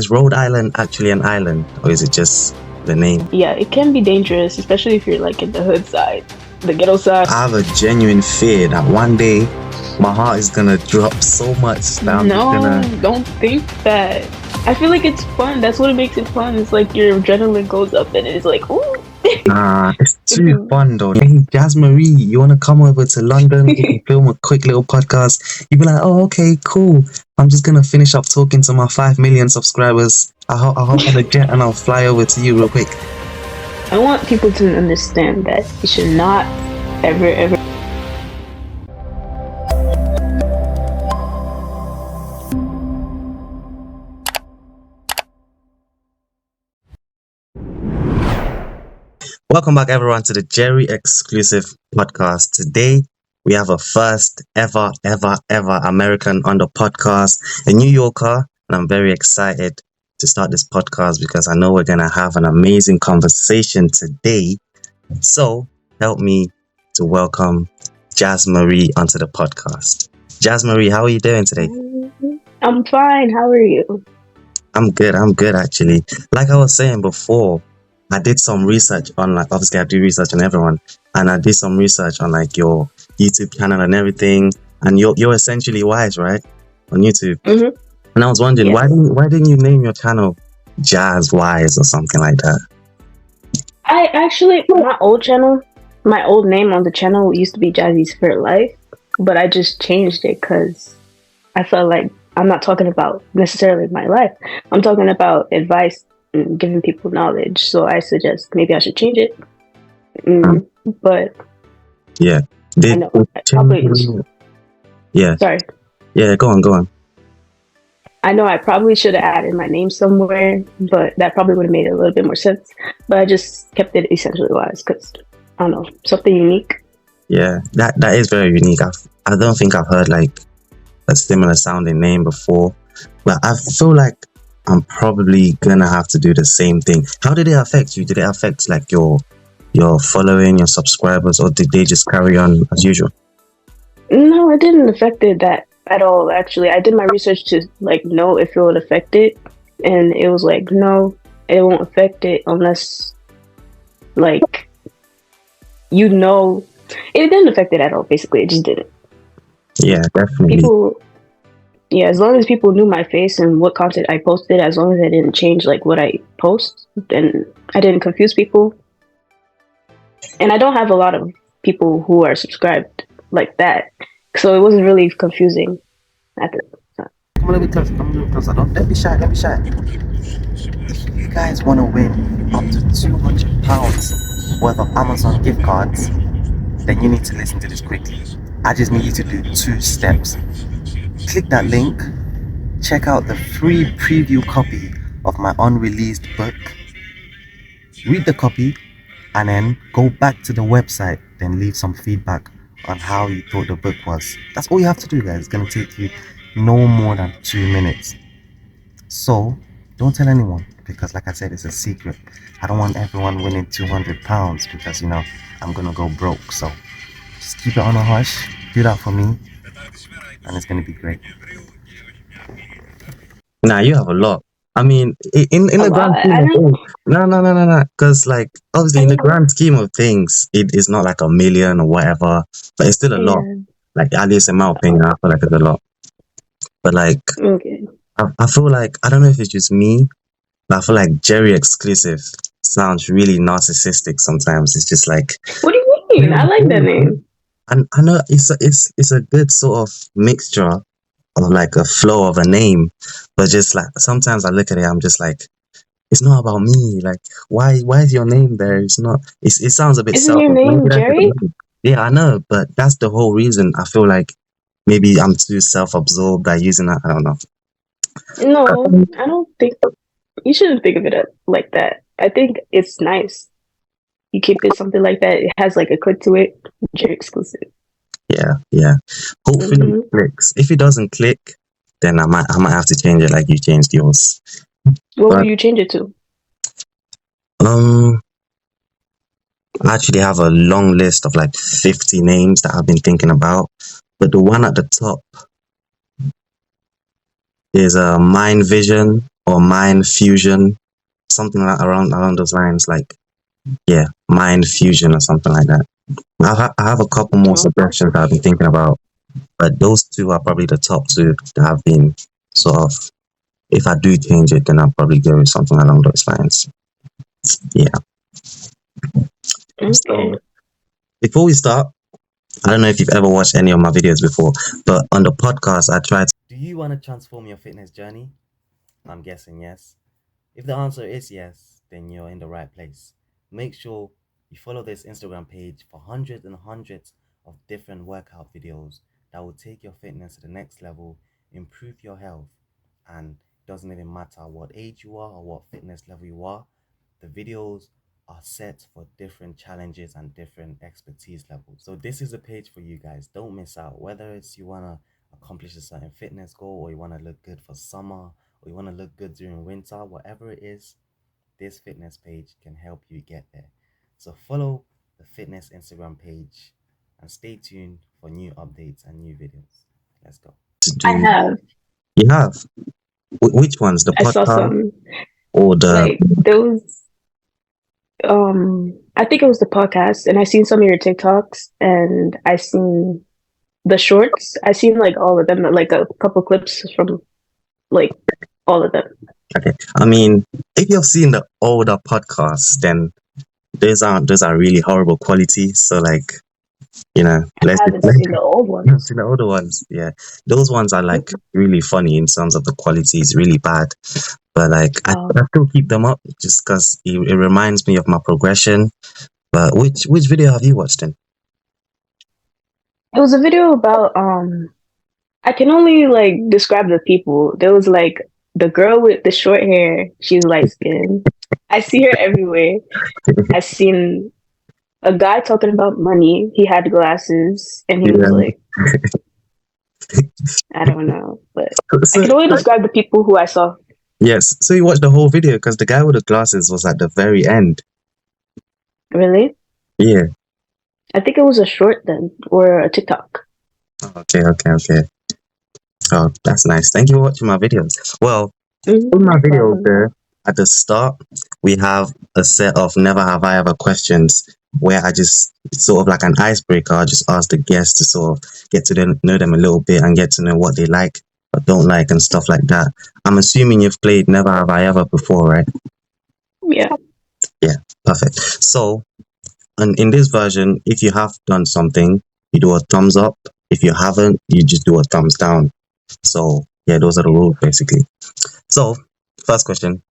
Is Rhode Island actually an island, or is it just the name? Yeah, it can be dangerous, especially if you're like in the hood side, the ghetto side. I have a genuine fear that one day my heart is gonna drop so much that I'm just gonna... Don't think that. I feel like it's fun. That's what makes it fun. It's like your adrenaline goes up and it's like, ooh. Nah, it's too fun though. Hey, Jasmarie, you wanna come over to London? We can film a quick little podcast. You'd be like, oh, okay, cool. I'm just gonna finish up talking to my 5 million subscribers. I'll hop on a jet and I'll fly over to you real quick. I want people to understand that you should not ever. Welcome back, everyone, to the Jerry exclusive podcast. Today, we have a first ever American on the podcast, a New Yorker, and I'm very excited to start this podcast because I know we're going to have an amazing conversation today. So, help me to welcome Jasmarie onto the podcast. Jasmarie, how are you doing today? I'm fine. How are you? I'm good actually. Like I was saying before, I did some research on, like, obviously I do research on everyone, and I did some research on like your YouTube channel and everything, and you're EssentiallyWise, right, on YouTube. Mm-hmm. And I was wondering, why didn't you name your channel JazWise or something like that? I actually, my old name on the channel used to be Jazzy's for Life, but I just changed it because I felt like I'm not talking about necessarily my life. I'm talking about advice and giving people knowledge. So I suggest maybe I should change it. But yeah, I know, yeah. Sorry. Yeah, go on. I know I probably should have added my name somewhere, but that probably would have made a little bit more sense. But I just kept it EssentiallyWise because, I don't know, something unique. Yeah, that is very unique. I don't think I've heard like a similar sounding name before, but I feel like I'm probably gonna have to do the same thing. How did it affect you? Did it affect like your following, your subscribers, or did they just carry on as usual? No, it didn't affect it that at all, actually. I did my research to like know if it would affect it, and it was like, no, it won't affect it unless like it didn't affect it at all. Basically, it just didn't. Yeah, definitely. As long as people knew my face and what content I posted, as long as I didn't change like what I post, then I didn't confuse people. And I don't have a lot of people who are subscribed like that, so it wasn't really confusing at the time. Come a little bit closer. Don't be shy. If you guys want to win up to £200 worth of Amazon gift cards, then you need to listen to this quickly. I just need you to do 2 steps. Click that link, check out the free preview copy of my unreleased book, read the copy, and then go back to the website, then leave some feedback on how you thought the book was. That's all you have to do, guys. It's going to take you no more than 2 minutes. So don't tell anyone, because like I said, it's a secret. I don't want everyone winning £200 because, I'm going to go broke. So just keep it on a hush. Do that for me, and it's going to be great. Nah, you have a lot. I mean, in the grand scheme of things, no. Because, like, obviously, in the grand scheme of things, it is not like 1 million or whatever, but it's still a lot. Like, at least in my opinion, I feel like it's a lot. But, like, I feel like, I don't know if it's just me, but I feel like Jerry exclusive sounds really narcissistic sometimes. It's just like... What do you mean? I like that name. And I know it's a good sort of mixture of like a flow of a name, but just like sometimes I look at it, I'm just like, it's not about me. Like, why is your name there? It's not. It sounds a bit. Isn't your name Jerry? Yeah, I know, but that's the whole reason. I feel like maybe I'm too self-absorbed by using that. I don't know. No, I don't think you shouldn't think of it like that. I think it's nice. You keep it something like that. It has like a click to it. Jerry exclusive. Yeah. Hopefully it clicks. If it doesn't click, then I might have to change it like you changed yours. What will you change it to? I actually have a long list of like 50 names that I've been thinking about, but the one at the top is Mind Vision or mind fusion, something like around those lines. Like, yeah, mind fusion or something like that. I have a couple more Oh, suggestions that I've been thinking about, but those two are probably the top two that have been sort of. If I do change it, then I'll probably go with something along those lines. Yeah. So okay. before we start, I don't know if you've ever watched any of my videos before, but on the podcast, I tried. Do you want to transform your fitness journey? I'm guessing yes. If the answer is yes, then you're in the right place. Make sure you follow this Instagram page for hundreds and hundreds of different workout videos that will take your fitness to the next level, improve your health, and it doesn't even matter what age you are or what fitness level you are. The videos are set for different challenges and different expertise levels. So this is a page for you guys. Don't miss out. Whether it's you want to accomplish a certain fitness goal, or you want to look good for summer, or you want to look good during winter, whatever it is, this fitness page can help you get there. So follow the fitness Instagram page and stay tuned for new updates and new videos. Let's go. To I do. have. You have. Which ones? The I saw podcast some or the? like those. I think it was the podcast, and I seen some of your TikToks, and I seen the shorts. I seen like all of them, like a couple clips from like all of them. Okay. I mean, if you've seen the older podcasts, then those are really horrible quality. So like, I let's haven't seen the old ones. see the older ones. Yeah, those ones are like really funny in terms of the quality is really bad. But like, I still keep them up just because it reminds me of my progression. But which video have you watched then? It was a video about I can only like describe the people. There was like the girl with the short hair. She's light skinned. I see her everywhere. I seen a guy talking about money. He had glasses and he was Yeah. like, I don't know, but So, I can only describe the people who I saw. yes, so you watched the whole video because the guy with the glasses was at the very end. Really? Yeah. I think it was a short then or a TikTok. Okay. Oh, that's nice. Thank you for watching my videos. Well, in my No video problem. there, at the start, we have a set of never have I ever questions where I just sort of like an icebreaker. I just ask the guests to sort of get to know them a little bit and get to know what they like or don't like and stuff like that. I'm assuming you've played Never Have I Ever before, right? Yeah. Perfect. So, in this version, if you have done something, you do a thumbs up. If you haven't, you just do a thumbs down. So, yeah, those are the rules basically. So, first question.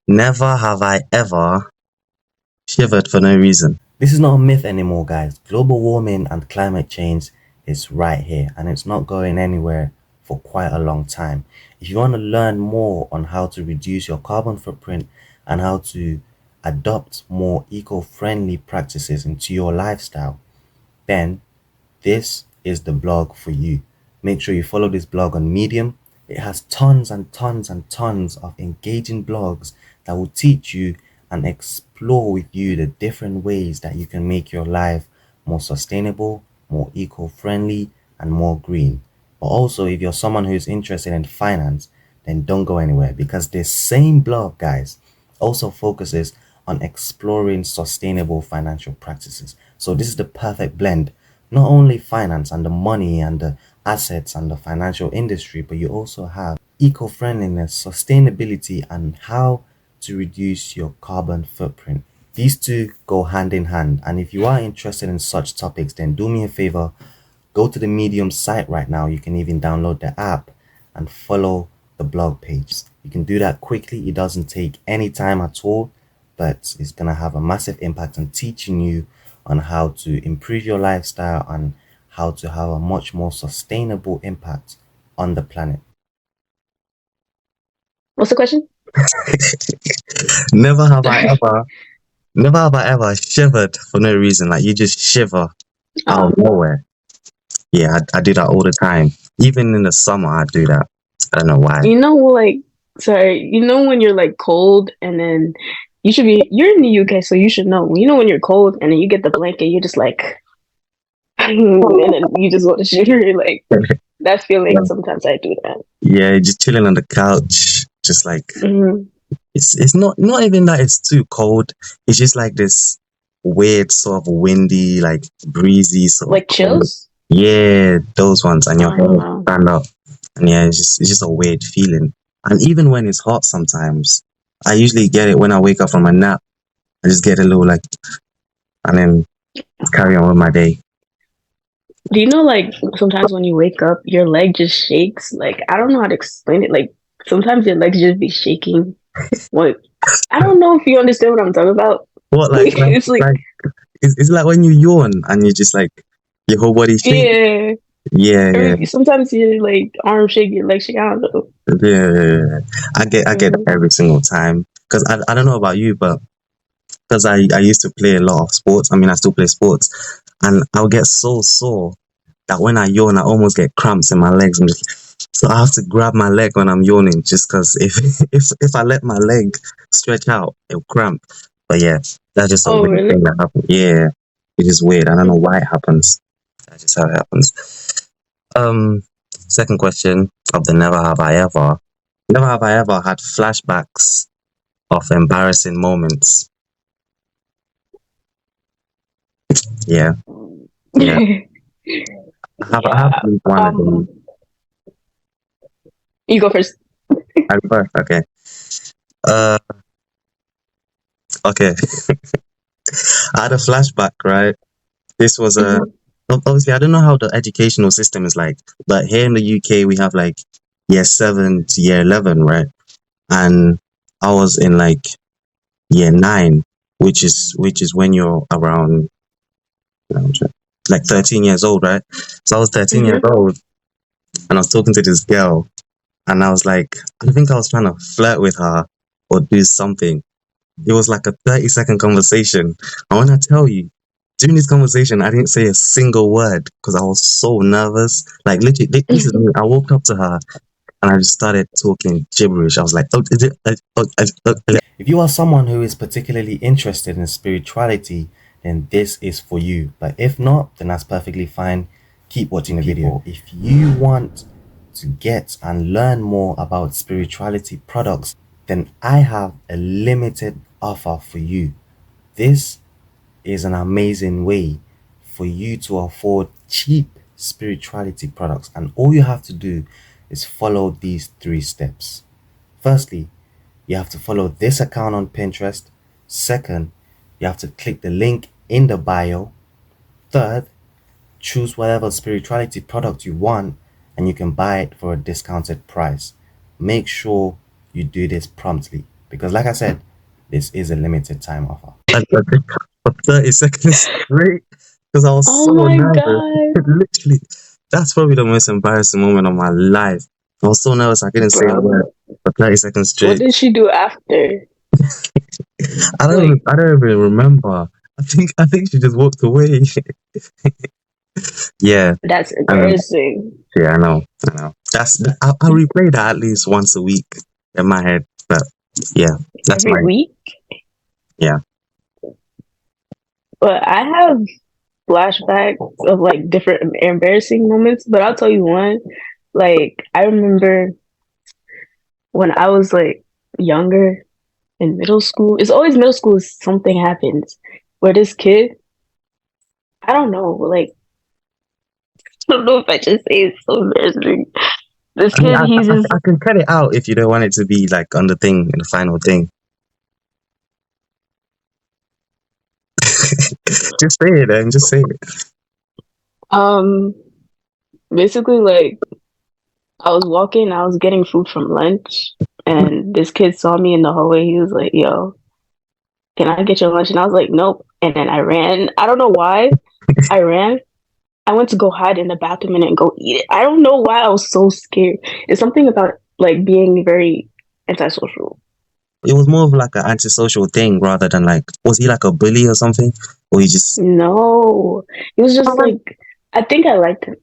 Never have I ever shivered for no reason. This is not a myth anymore, guys. Global warming and climate change is right here, and it's not going anywhere for quite a long time. If you want to learn more on how to reduce your carbon footprint and how to adopt more eco-friendly practices into your lifestyle, then this is the blog for you. Make sure you follow this blog on Medium. It has tons and tons and tons of engaging blogs that will teach you and explore with you the different ways that you can make your life more sustainable, more eco-friendly, and more green. But also, if you're someone who's interested in finance, then don't go anywhere, because this same blog, guys, also focuses on exploring sustainable financial practices. So this is the perfect blend. Not only finance and the money and the assets and the financial industry, but you also have eco-friendliness, sustainability, and how to reduce your carbon footprint. These two go hand in hand. And if you are interested in such topics, then do me a favor, go to the Medium site right now. You can even download the app and follow the blog page. You can do that quickly. It doesn't take any time at all, but it's going to have a massive impact on teaching you on how to improve your lifestyle and how to have a much more sustainable impact on the planet. What's the question? Never have I ever shivered for no reason. Like you just shiver out of nowhere. Yeah, I do that all the time. Even in the summer, I do that. I don't know why. You know, like, sorry, you know when you're like cold and then you're in the UK, so you should know. You know when you're cold and then you get the blanket, you're just like, and then you just want to shiver. Like that feeling. Sometimes I do that. Yeah, just chilling on the couch, Just like Mhm. it's not even that it's too cold. It's just like this weird sort of windy, like breezy sort of Like cold. chills. Yeah, those ones, and your hair Oh, stand up, and yeah, it's just a weird feeling. And even when it's hot, sometimes I usually get it when I wake up from a nap. I just get a little like, and then carry on with my day. do you know like sometimes when you wake up, your leg just shakes? Like I don't know how to explain it. Like sometimes your legs just be shaking. What I don't know if you understand what I'm talking about. What It's like like it's like when you yawn and you just like your whole body shake. yeah. Yeah, Sometimes your like arm shake, your leg shake. I don't know. yeah. I get that Mhm. every single time because I don't know about you, but because I used to play a lot of sports. I mean, I still play sports, and I'll get so sore that when I yawn, I almost get cramps in my legs. So I have to grab my leg when I'm yawning, just because if if I let my leg stretch out, it'll cramp. But yeah, that's just a Oh weird really? thing that happens. Yeah, it is weird. I don't know why it happens. That's just how it happens. Second question of the never have I ever. Never have I ever had flashbacks of embarrassing moments. Yeah, yeah. I have Yeah. one of them. You go first. I first, okay. Uh, okay. I had a flashback, right? This was Mhm. obviously I don't know how the educational system is like, but here in the UK we have like year 7 to year 11, right? And I was in like year 9, which is when you're around like 13 years old, right? So I was 13 years Mhm. old and I was talking to this girl and I was like, I think I was trying to flirt with her or do something. It was like a 30-second conversation. And when I tell you, during this conversation, I didn't say a single word because I was so nervous. Like literally, this is me. I woke up to her and I just started talking gibberish. I was like, oh, is it, If you are someone who is particularly interested in spirituality, then this is for you. But if not, then that's perfectly fine. Keep watching the video. If you want to get and learn more about spirituality products, then I have a limited offer for you. This is an amazing way for you to afford cheap spirituality products, and all you have to do is follow these 3 steps. Firstly, you have to follow this account on Pinterest. Second, you have to click the link in the bio. Third, choose whatever spirituality product you want and you can buy it for a discounted price. Make sure you do this promptly because, like I said, this is a limited time offer. for 30 seconds straight because I was Oh so my nervous. god, Literally, that's probably the most embarrassing moment of my life. I was so nervous I couldn't say a word bro. for 30 seconds What straight. did she do after? Like, I don't even remember. I think she just walked away. Yeah, that's um, embarrassing. yeah, I know. I replay that at least once a week in my head. But yeah, that's Every my week? yeah. But I have flashbacks of like different embarrassing moments, but I'll tell you one. Like, I remember when I was like younger in middle school, it's always middle school, something happens where this kid, I don't know, like, I don't know if I should say it's so embarrassing. This I mean, kid, he's just I can cut it out if you don't want it to be like on the thing, in the final thing. Just say it, then. Just say it. um basically like I was walking, I was getting food from lunch, and this kid saw me in the hallway. He was like, "Yo, can I get your lunch?" And I was like, "Nope." And then I ran. I don't know why I ran. I went to go hide in the bathroom and then go eat it. I don't know why I was so scared. It's something about like being very antisocial. It was more of like an antisocial thing rather than like, was he like a bully or something? Or he just, No, it was just like I think I liked him.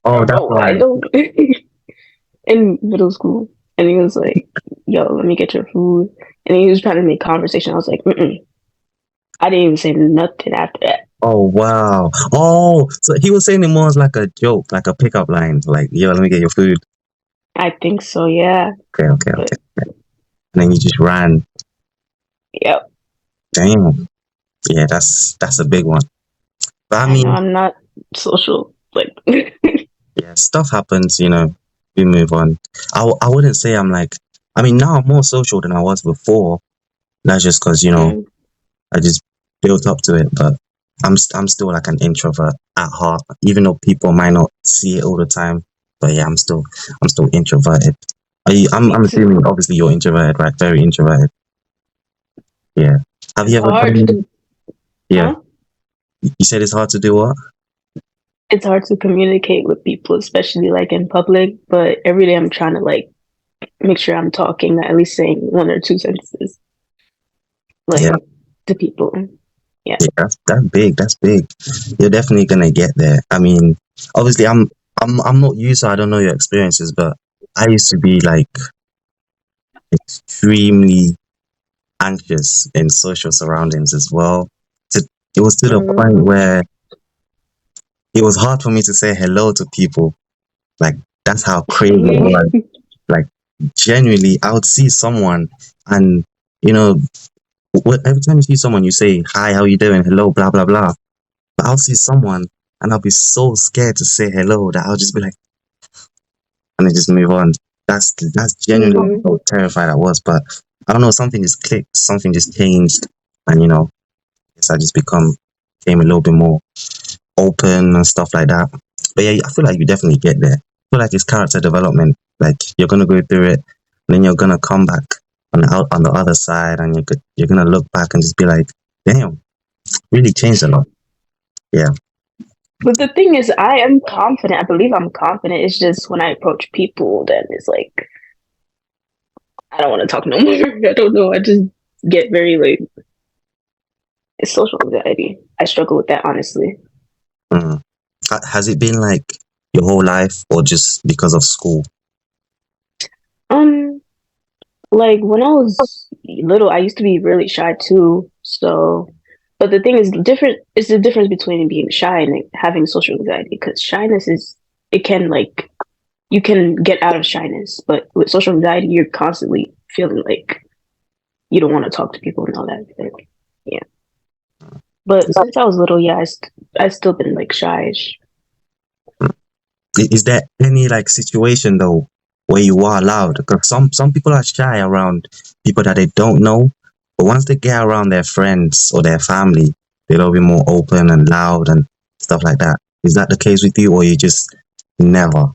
I oh, don't that's know why why. though. In middle school, and he was like, "Yo, let me get your food," and he was trying to make conversation. I was like, "Mm." I didn't even say nothing after that. Oh, wow. Oh, so he was saying it more as like a joke, like a pickup line. Like, yo, let me get your food. I think so, yeah. Okay. But And then you just ran. yep. Damn. Yeah, that's a big one. But I I know mean, I'm not social. Like, yeah, stuff happens, we move on. I wouldn't say I'm like, I mean, now I'm more social than I was before. That's just because, mm, I just built up to it, but I'm still like an introvert at heart, even though people might not see it all the time. But yeah, I'm still introverted. I'm me too. assuming obviously you're introverted, right? Very introverted. Yeah. Have It's you ever hard done? to, Yeah. huh? You said it's hard to do what? It's hard to communicate with people, especially like in public. But every day I'm trying to like make sure I'm talking, at least saying one or two sentences, Yeah. like to people. Yeah. Yeah, that's big. That's big. You're definitely gonna get there. I mean, obviously, I'm not you, so I don't know your experiences, but I used to be like extremely anxious in social surroundings as well. To, it was to the point Mm. where it was hard for me to say hello to people. Like that's how crazy it was. Like genuinely, I would see someone, and you know, every time you see someone, you say hi, how you doing, hello, blah blah blah. But I'll see someone and I'll be so scared to say hello that I'll just be like, and then just move on. That's genuinely Mm. how terrified I was. But I don't know, something just clicked, something just changed, and I guess I just became a little bit more open and stuff like that. But yeah, I feel like you definitely get there. I feel like it's character development. Like you're gonna go through it, and then you're gonna come back on the other side, and you're gonna look back and just be like, damn, really changed a lot. Yeah. But the thing is, I am confident. I believe I'm confident. It's just when I approach people, then it's like I don't want to talk no more. I don't know. I just get very like it's social anxiety. I struggle with that honestly. Mm. Has it been like your whole life or just because of school? Um, like when I was little, I used to be really shy too. So, but the thing is, different is the difference between being shy and like, having social anxiety. Because shyness is it can like you can get out of shyness, but with social anxiety, you're constantly feeling like you don't want to talk to people and all that. Like, yeah. But since I was little, yeah, I still been like shy. Is there any like situation though where you are allowed? Because some people are shy around people that they don't know, but once they get around their friends or their family, they'll be more open and loud and stuff like that. Is that the case with you, or you just never?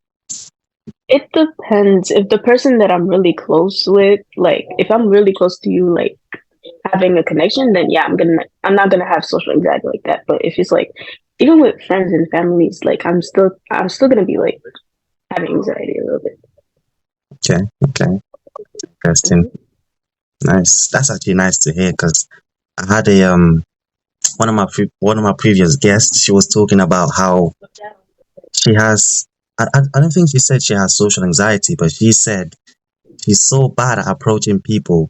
It depends. If the person that I'm really close with, like if I'm really close to you, like having a connection, then yeah, I'm not gonna have social anxiety like that. But if it's like even with friends and families, like I'm still gonna be like having anxiety a little bit. Okay, interesting. Mhm. Nice. That's actually nice to hear because I had a one of my previous guests. She was talking about how she has. I don't think she said she has social anxiety, but she said she's so bad at approaching people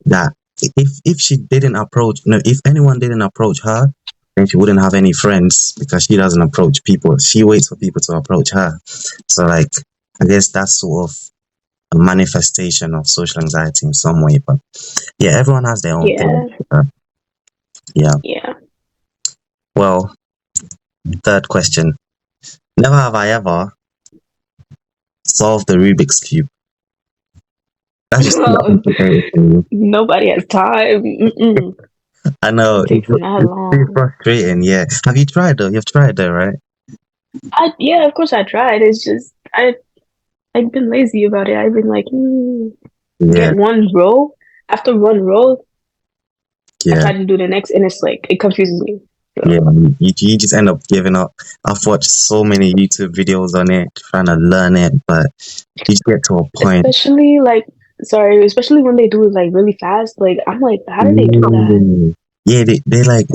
that if she didn't approach, no, if anyone didn't approach her, then she wouldn't have any friends because she doesn't approach people. She waits for people to approach her. So like, I guess that's sort of a manifestation of social anxiety in some way. But yeah, everyone has their own thing. Yeah, Yeah. yeah. Well, third question. Never have I ever solved the Rubik's Cube. That's just too complicated for me. Nobody has time. Mm-mm. I know It takes not it's too long. frustrating. Yeah. Have you tried though? You've tried though, right? Yeah, of course I tried. It's just I've been lazy about it. I've been like Yeah. get one row after one row. I Yeah. try to do the next, and it's like it confuses me. Yeah. So You just end up giving up. I've watched so many YouTube videos on it, trying to learn it, but you just get to a point. especially when they do it like really fast. Like I'm like, how do they do that? Mm. Yeah, they like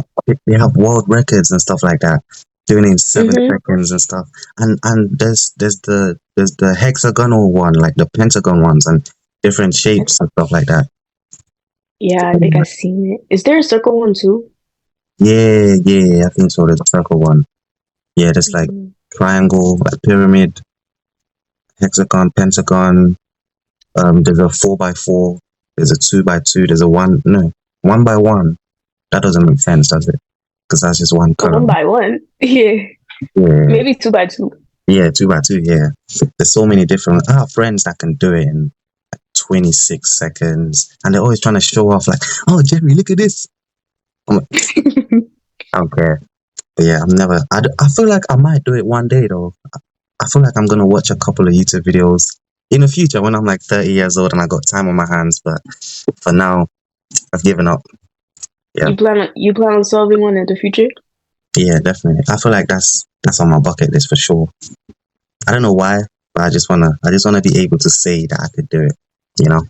they have world records and stuff like that, doing it in 7 seconds and stuff. And there's the hexagonal one, like the pentagon ones, and different shapes and stuff like that. Yeah, I think I've seen it. Is there a circle one too? Yeah, I think so. There's a circle one. Yeah, there's like Mm. triangle, like pyramid, hexagon, pentagon. There's a 4x4. There's a 2x2. There's a 1x1. That doesn't make sense, does it? Because that's just one color. 1x1. Yeah. Yeah. Maybe 2x2. Yeah, 2x2. Yeah. There's so many different. I have friends that can do it in 26 seconds, and they're always trying to show off, like, "Oh, Jerry, look at this." I'm like, I don't care. But yeah, I feel like I might do it one day though. I feel like I'm gonna watch a couple of YouTube videos in the future when I'm like 30 years old and I got time on my hands. But for now, I've given up. Yeah. You plan on solving one in the future? Yeah, definitely. I feel like that's on my bucket list for sure. I don't know why, but I just wanna be able to say that I could do it. You know.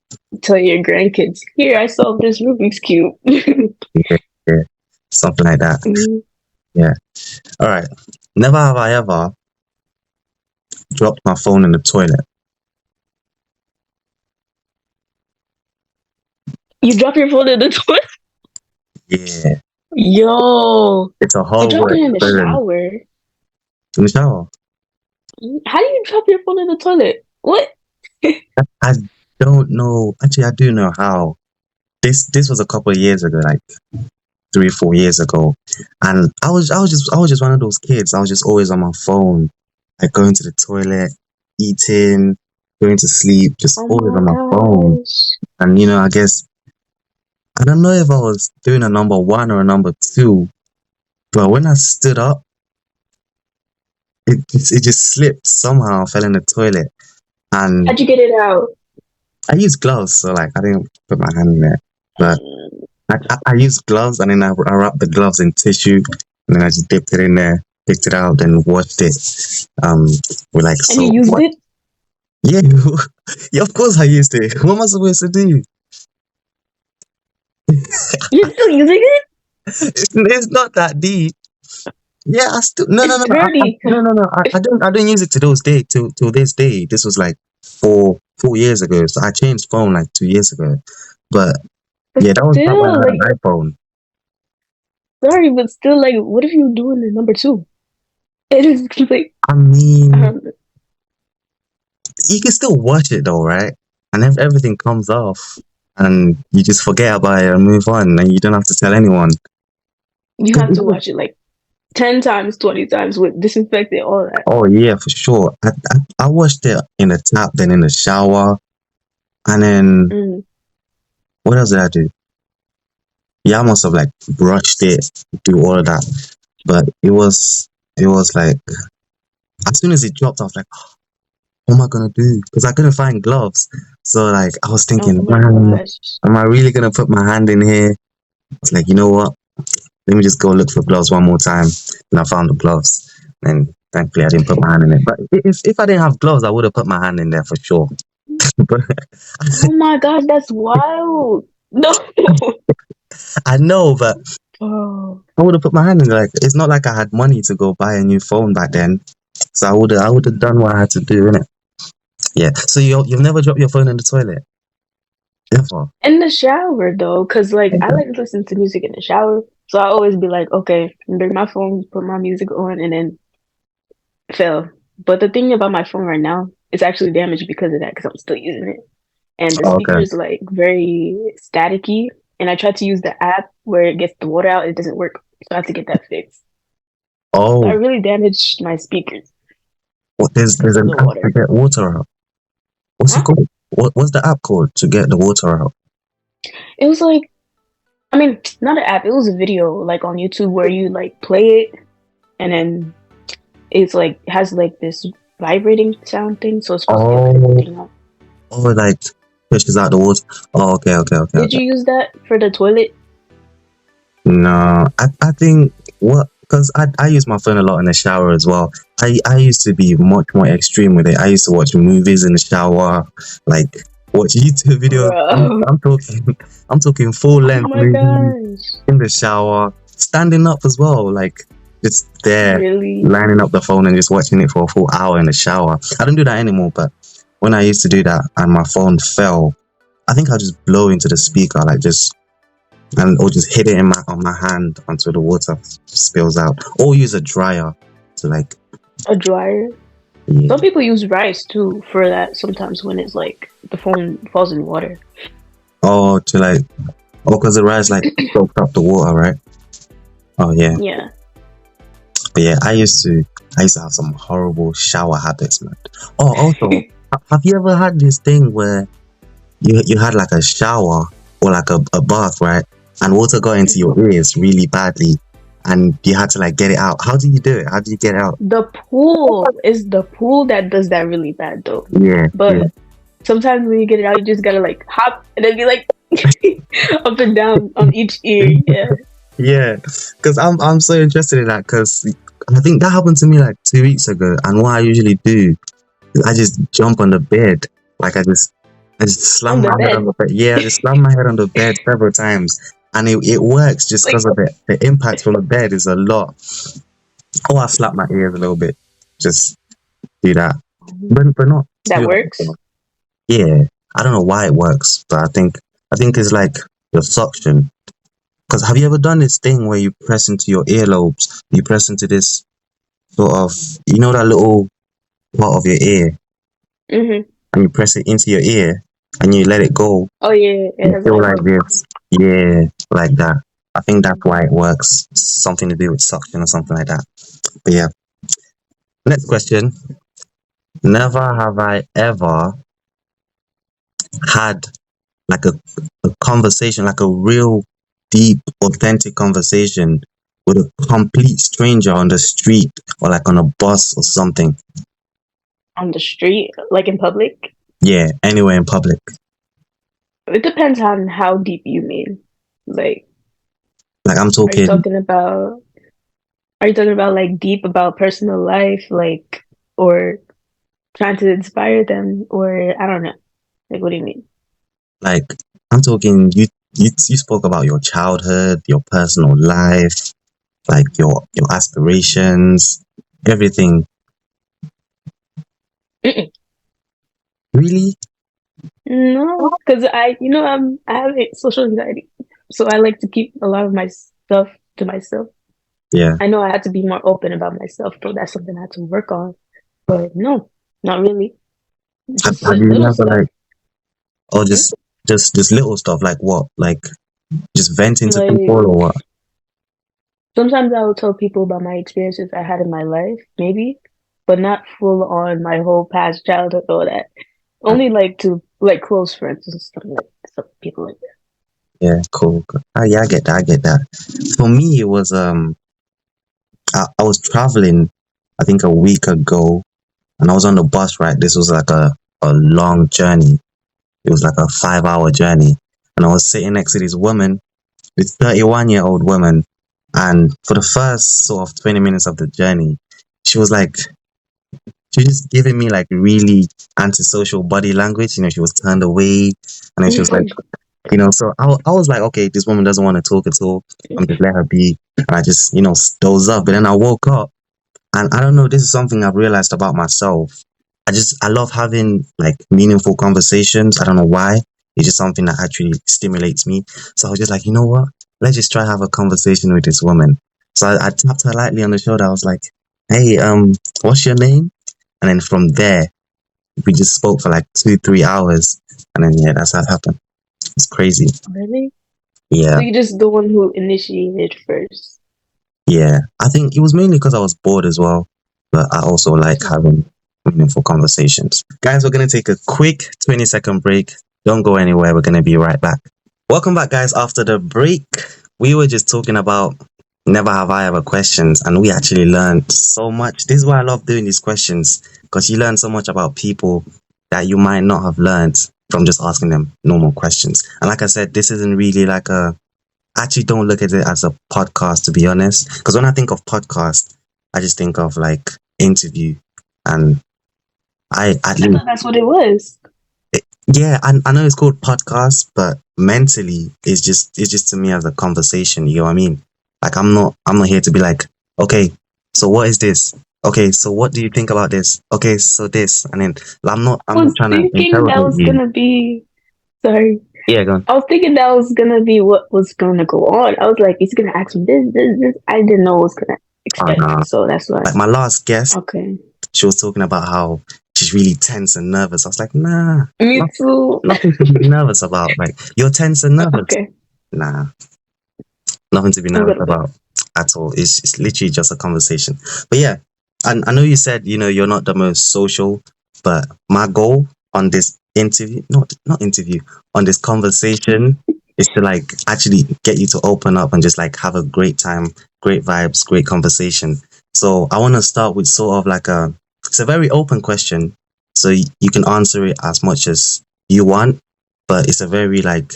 Tell your grandkids, "Here, I solved this Rubik's Cube." yeah, something like that. Mhm. Yeah. All right. Never have I ever dropped my phone in the toilet. You drop your phone in the toilet? Yeah. Yo, It's a you whole drop it in the experience. shower. In the shower. How do you drop your phone in the toilet? What? I don't know. Actually, I do know how. This was a couple of years ago, like 3-4 years ago, and I was just one of those kids. I was just always on my phone, like going to the toilet, eating, going to sleep, just Oh always my on my phone. gosh. And I guess I don't know if I was doing a number 1 or a number 2, but when I stood up, it just slipped somehow, fell in the toilet, and How'd you get it out? I used gloves, so like I didn't put my hand in there, but I used gloves, and then I wrapped the gloves in tissue, and then I just dipped it in there, picked it out, then washed it with like And you soap. used it? Yeah, yeah, of course I used it. What am I supposed to do? You're still using it? It's not that deep. Yeah, I still no. It's dirty. I don't use it to those day till this day. This was like 4 years ago. So I changed phone like 2 years ago. But But yeah, that was back when I still, had like, an iPhone. sorry, but still, like, what if you doing the number 2? It is like, I mean, um, you can still watch it though, right? And if everything comes off, and you just forget about it and move on, and you don't have to tell anyone. you have to watch it like 10 times, 20 times with disinfectant, all that. Oh yeah, for sure. I watched it in the tap, then in the shower, and then Mm. what else did I do? Yeah, I must have like brushed it, do all of that. But it was like as soon as it dropped, I was like, what am I gonna do? Because I couldn't find gloves. So like I was thinking, Oh my man, gosh. am I really gonna put my hand in here? It's like, you know what? Let me just go look for gloves one more time. And I found the gloves. And thankfully I didn't put my hand in it. But if I didn't have gloves, I would have put my hand in there for sure. But Oh my gosh, that's wild. No. I know, but Oh. I would have put my hand in there. Like, it's not like I had money to go buy a new phone back then. So I would have done what I had to do, innit? Yeah. So you've never dropped your phone in the toilet? Ever? In the shower though, because like I like to listen to music in the shower. So I always be like, okay, bring my phone, put my music on, and then fell. But the thing about my phone right now, it's actually damaged because of that, because I'm still using it. And the Oh, speaker okay. is like very staticky. And I tried to use the app where it gets the water out, it doesn't work. So I have to get that fixed. So I Oh, really damaged my speakers. there's because an of the app water. to get water out. What's it Huh? called? What's the app called to get the water out? It was like, I mean, not an app, it was a video like on YouTube where you like play it and then it's like has like this vibrating sound thing, so it's supposed to get like everything out. Oh, like pushes out the water. Oh, okay. Did you use that for the toilet? No, I think because I use my phone a lot in the shower as well. I used to be much more extreme with it. I used to watch movies in the shower, like watch YouTube videos. Bro. I'm talking full Oh length my movies gosh. in the shower, standing up as well, like just there, Really? lining up the phone and just watching it for a full hour in the shower. I don't do that anymore, but when I used to do that and my phone fell, I think I just blow into the speaker, like or just hit it on my hand until the water spills out, or use a dryer to like A dryer? Yeah. Some people use rice too for that sometimes when it's like the phone falls in water. Oh, to like, because the rice like soaks up the water, right? Oh yeah. Yeah. But yeah, I used to have some horrible shower habits, man. Oh, also, have you ever had this thing where you had like a shower or like a bath, right? And water got into your ears really badly, and you had to like get it out. How do you do it? How do you get it out? The pool is the pool that does that really bad though. Yeah, But yeah. sometimes when you get it out, you just gotta like hop and then be like up and down on each ear. Yeah. Yeah, because I'm so interested in that because I think that happened to me like 2 weeks ago, and what I usually do is I just jump on the bed, like I just slam On the my head bed. on the bed. Yeah, I just slam my head on the bed several times, and it works just Like, because of the impact from the bed is a lot. Oh, I slap my ears a little bit, just do that, but not that too works. often. Yeah, I don't know why it works, but I think it's like the suction. Because have you ever done this thing where you press into your earlobes? You press into this sort of, that little part of your ear, Mm-hmm. and you press it into your ear, and you let it go. Oh yeah, it You has feel like like this, yeah, like that. I think that's why it works. Something to do with suction or something like that. But yeah, next question. Never have I ever had like a conversation, like a real deep, authentic conversation with a complete stranger on the street or like on a bus or something. on the street, like in public. Yeah, anywhere in public. It depends on how deep you mean. Like, Like I'm are you talking, talking about? Are you talking about like deep about personal life, like, or trying to inspire them, or I don't know. Like, what do you mean? like I'm talking. You spoke about your childhood, your personal life, like your aspirations, everything. Mm-mm. Really? No, because I have social anxiety, so I like to keep a lot of my stuff to myself. Yeah. I know I had to be more open about myself, so that's something I had to work on. But no, not really. Have, Just have you little never stuff. like, or Hmm? just little stuff like what? Like just venting to people Like or what? sometimes I will tell people about my experiences I had in my life, maybe, but not full on my whole past childhood or that. Only like to like close friends and stuff like stuff, people like that. Yeah, cool. Yeah, I get that. I get that. For me, it was I was traveling, I think a week ago, and I was on the bus. Right, this was like a long journey. It was like a 5 hour journey, and I was sitting next to this woman, this 31-year-old woman, and for the first sort of 20 minutes of the journey, she was like, she was just giving me like really antisocial body language. She was turned away, and then she was like, so I was like, okay, this woman doesn't want to talk at all. I'm just let her be. And I just, doze up. But then I woke up, and I don't know, this is something I've realized about myself. I love having like meaningful conversations. I don't know why. It's just something that actually stimulates me. So I was just like, you know what? Let's just try have a conversation with this woman. So I tapped her lightly on the shoulder. I was like, hey, what's your name? And then from there, we just spoke for like 2-3 hours. And then, yeah, that's how it happened. It's crazy. Really? Yeah. So you're just the one who initiated first. Yeah. I think it was mainly because I was bored as well. But I also like having meaningful conversations. Guys, we're going to take a quick 20-second break. Don't go anywhere. We're going to be right back. Welcome back, guys. After the break, we were just talking about never have I ever questions, and we actually learned so much. This is why I love doing these questions, because you learn so much about people that you might not have learned from just asking them normal questions. And like I said, this isn't really like I actually don't look at it as a podcast, to be honest, because when I think of podcast, I just think of like interview, and I thought that's what it was. yeah, I know it's called podcast, but mentally it's just to me as a conversation. You know what I mean? Like I'm not here to be like, okay, so what is this? Okay, so what do you think about this? Okay, so this, and then I'm not trying to Thinking that interrogate was you. gonna be sorry. Yeah, go on. I was thinking that was gonna be what was gonna go on. I was like, he's gonna ask me this. I didn't know what was gonna expect, Nah. so that's why. Like my last guest, Okay. she was talking about how she's really tense and nervous. I was like, nah, Me too. nothing to be nervous about. Like, you're tense and nervous. Okay. Nah, nothing to be A nervous little bit. about at all. It's literally just a conversation. But yeah, and I know you said, you're not the most social, but my goal on this interview, not interview, on this conversation is to like actually get you to open up and just like have a great time, great vibes, great conversation. So I want to start with sort of like it's a very open question. So you can answer it as much as you want, but it's a very like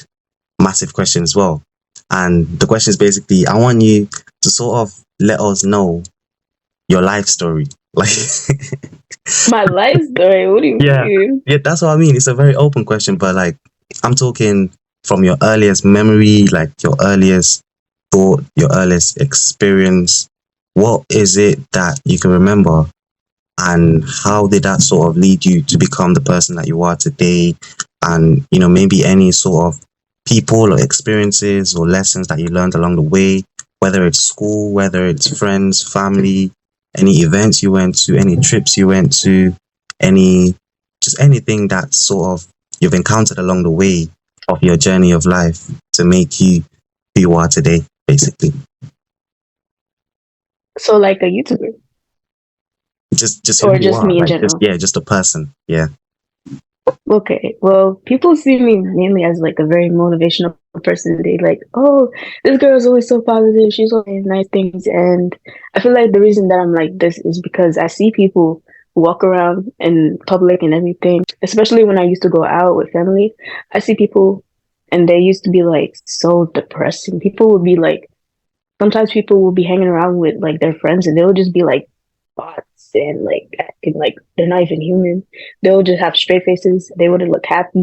massive question as well. And the question is basically, I want you to sort of let us know your life story. Like, My life story. What do you yeah, mean? yeah, that's what I mean. It's a very open question, but like, I'm talking from your earliest memory, like your earliest thought, your earliest experience. What is it that you can remember? And how did that sort of lead you to become the person that you are today? And, maybe any sort of people or experiences or lessons that you learned along the way, whether it's school, whether it's friends, family, any events you went to, any trips you went to, just anything that sort of you've encountered along the way of your journey of life to make you who you are today, basically. So like a YouTuber, Just who or you just are, me in like general? just a person. Yeah. Okay, well, people see me mainly as like a very motivational person. They like, oh, this girl is always so positive. She's always saying nice things, and I feel like the reason that I'm like this is because I see people walk around in public and everything. Especially when I used to go out with family, I see people, and they used to be like so depressing. People would be like, sometimes people will be hanging around with like their friends, and they'll just be like bots and like acting like they're not even human. They'll just have straight faces. They wouldn't look happy.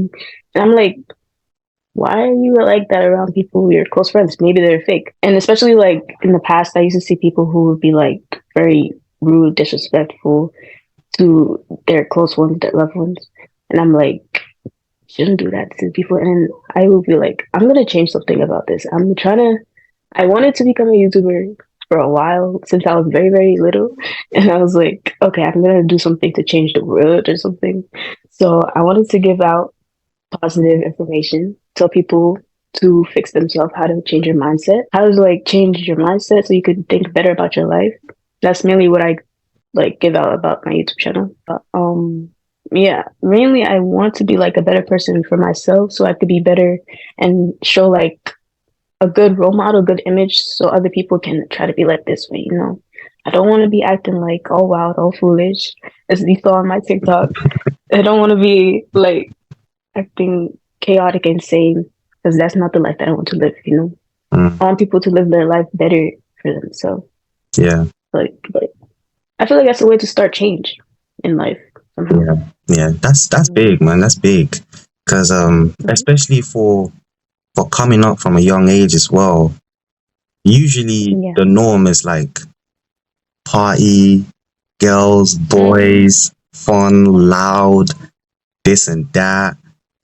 And I'm like, why are you like that around people you're close friends? Maybe they're fake. And especially like in the past, I used to see people who would be like very rude, disrespectful to their close ones, their loved ones. And I'm like, shouldn't do that to people. And I will be like, I'm gonna change something about this. I wanted to become a YouTuber for a while since I was very, very little. And I was like, okay, I'm going to do something to change the world or something. So I wanted to give out positive information, tell people to fix themselves, how to change your mindset, how to like change your mindset so you could think better about your life. That's mainly what I like give out about my YouTube channel. Yeah, mainly I want to be like a better person for myself so I could be better and show like a good role model, good image, so other people can try to be like this way. I don't want to be acting like all wild, all foolish, as you saw on my TikTok. I don't want to be like acting chaotic and insane because that's not the life that I want to live. Mm, I want people to live their life better for themselves. yeah. But I feel like that's a way to start change in life somehow. Yeah. That's big, man. That's big. Because especially for coming up from a young age as well, usually Yeah. the norm is like party, girls, boys, fun, loud, this and that,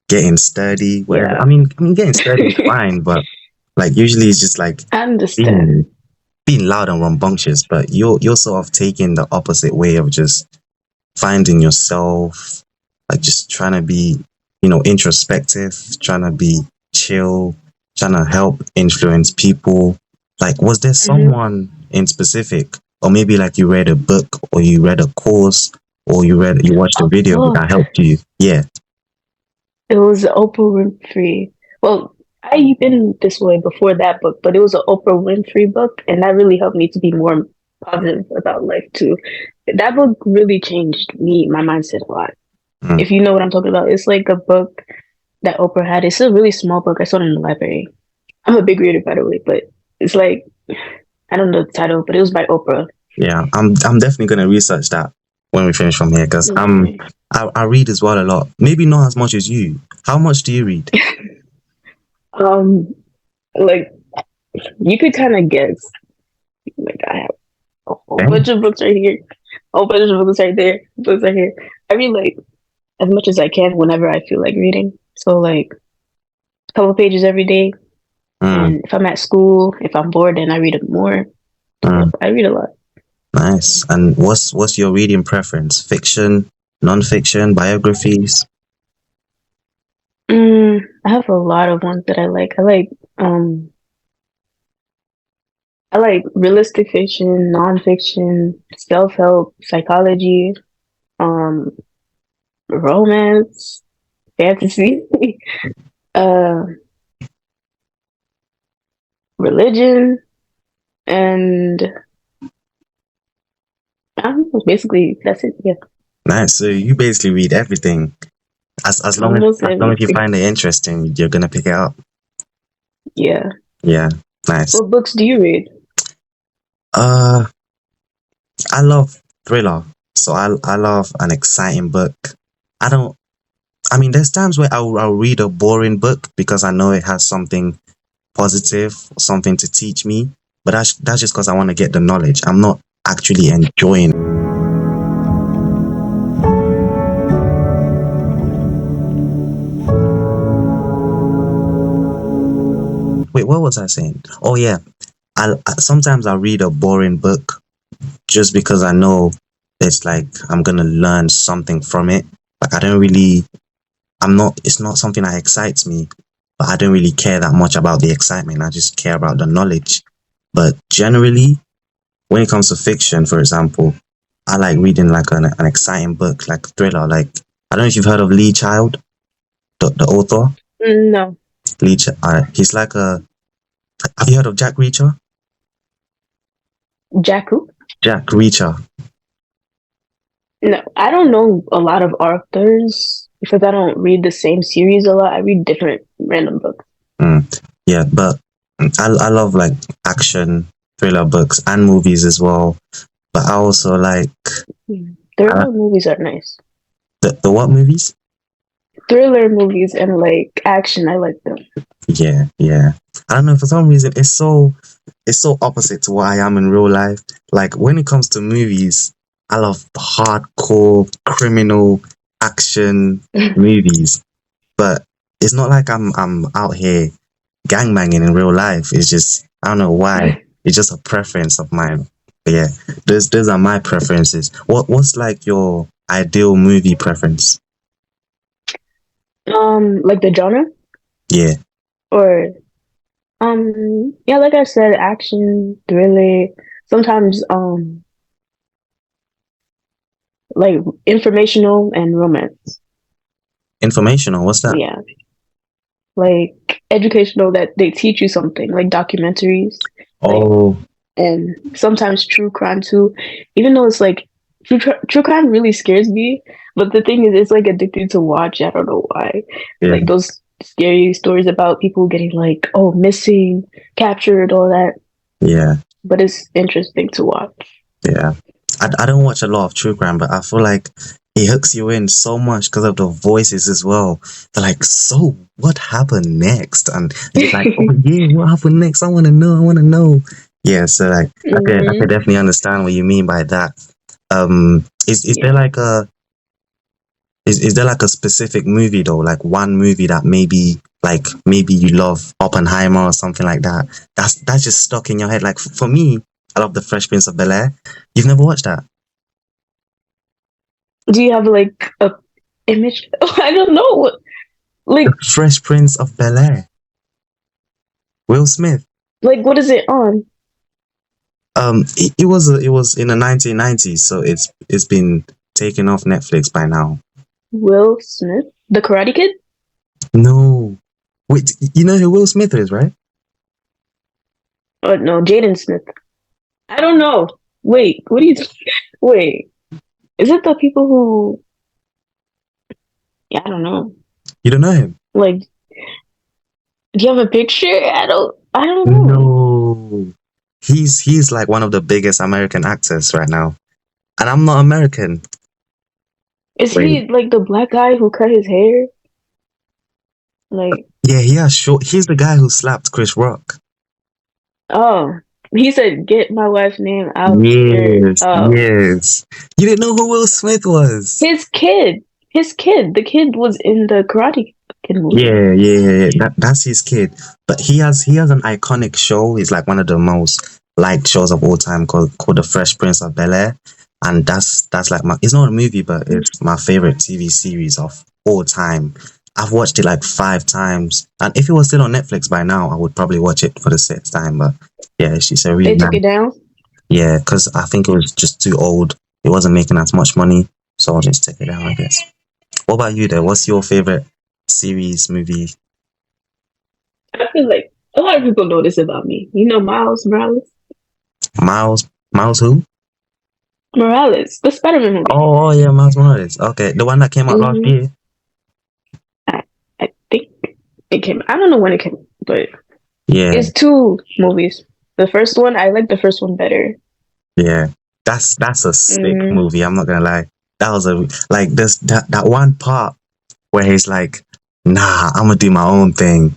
getting sturdy, whatever. Yeah. I mean getting sturdy is fine, but like usually it's just like I understand. being loud and rambunctious, but you're sort of taking the opposite way of just finding yourself, like just trying to be, introspective, trying to be chill, trying to help influence people. Like, was there someone in specific, or maybe like you read a book, or you read a course, or you watched a video that helped you? Yeah. It was Oprah Winfrey. Well, I've been this way before that book, but it was an Oprah Winfrey book, and that really helped me to be more positive about life too. That book really changed my mindset a lot. Mm. If you know what I'm talking about, it's like a book that Oprah had. It's a really small book. I saw it in the library. I'm a big reader, by the way, but it's like I don't know the title, but it was by Oprah. Yeah, I'm definitely gonna research that when we finish from here, because I read as well a lot. Maybe not as much as you. How much do you read? Like you could kind of guess. Like I have a whole bunch of books right here, a whole bunch of books right there, books right here. I read like as much as I can whenever I feel like reading. So like a couple pages every day. And if I'm at school, if I'm bored, then I read more. I read a lot. Nice. And what's your reading preference? Fiction, non-fiction, biographies? I have a lot of ones that I like. Um I like realistic fiction, nonfiction, self-help, psychology, um, romance, fantasy, uh, religion, and I don't know, basically that's it. Yeah, Nice. So you basically read everything. almost As long as you everything. find it interesting, you're gonna pick it up. Yeah. Yeah. Nice. What books do you read? Uh, I love thriller. So I love an exciting book. I don't. I mean, there's times where I'll read a boring book because I know it has something positive, something to teach me. But that's just because I want to get the knowledge. I'm not actually enjoying. Wait, what was I saying? Oh yeah, sometimes I'll read a boring book just because I know it's like I'm gonna learn something from it. Like I don't really, I'm not. It's not something that excites me, but I don't really care that much about the excitement. I just care about the knowledge. But generally, when it comes to fiction, for example, I like reading like an exciting book, like thriller. Like I don't know if you've heard of Lee Child, the author. No, He's like a. Have you heard of Jack Reacher? Jack who? Jack Reacher. No, I don't know a lot of authors because I don't read the same series a lot. I read different random books. Yeah, but I love like action thriller books and movies as well. But I also like Thriller movies are nice. the what movies? Thriller movies and like action, I like them. Yeah. I don't know, for some reason it's so opposite to what I am in real life. Like when it comes to movies, I love hardcore criminal action movies. But it's not like I'm out here gangbanging in real life. It's just I don't know why. It's just a preference of mine. But yeah, those are my preferences. What's like your ideal movie preference? Like the genre Yeah. or yeah, like I said, action, thriller, sometimes like informational and romance. Informational, what's that? Yeah, like educational that they teach you something, like documentaries. Oh, And sometimes true crime too. Even though it's like true crime really scares me, but the thing is, it's like addicting to watch. I don't know why. yeah, Like those scary stories about people getting like missing, captured, all that. yeah, But it's interesting to watch. yeah. I don't watch a lot of true crime, but I feel like it hooks you in so much because of the voices as well. They're like, so what happened next? And it's like, oh yeah, what happened next? I want to know. I want to know. Yeah, so like I could definitely understand what you mean by that. Is there like a is there like a specific movie though, like one movie that maybe you love Oppenheimer or something like that? That's just stuck in your head. Like for me, I love The Fresh Prince of Bel-Air. You've never watched that? Do you have like a image? I don't know. Like The Fresh Prince of Bel-Air. Will Smith. what is it on? It was in the 1990s, so it's been taken off Netflix by now. Will Smith, The Karate Kid? No, wait, you know who Will Smith is, right? Oh no, Jaden Smith. I don't know. Wait, what are you? Wait, is it the people who? Yeah, I don't know. You don't know him? Like, do you have a picture? I don't know. No, he's like one of the biggest American actors right now, and I'm not American. Is Wait. he like the black guy who cut his hair? Like, Yeah, he has short. He's the guy who slapped Chris Rock. oh, he said, "Get my wife's name out here." Yes, Oh, yes. You didn't know who Will Smith was? his kid. The kid was in the Karate Kid movie. Yeah. That's his kid. But he has an iconic show. He's like one of the most liked shows of all time called The Fresh Prince of Bel-Air, and that's like it's not a movie, but it's my favorite TV series of all time. I've watched it like 5 times, and if it was still on Netflix by now, I would probably watch it for the 6th time. But yeah, she's a really They took nice. it down. Yeah, because I think it was just too old. It wasn't making as much money, so I'll just take it down, I guess. What about you, there? What's your favorite series, movie? I feel like a lot of people know this about me. You know Miles Morales? Miles who? Morales, the Spider-Man movie. Oh yeah, Miles Morales. Okay, the one that came out last Mhm. year. I think it came. I don't know when it came, but Yeah, it's 2 movies. The first one, I like the first one better. yeah. That's a sick Mhm. movie. I'm not gonna lie. That was like this that one part where he's like, "Nah, I'm gonna do my own thing."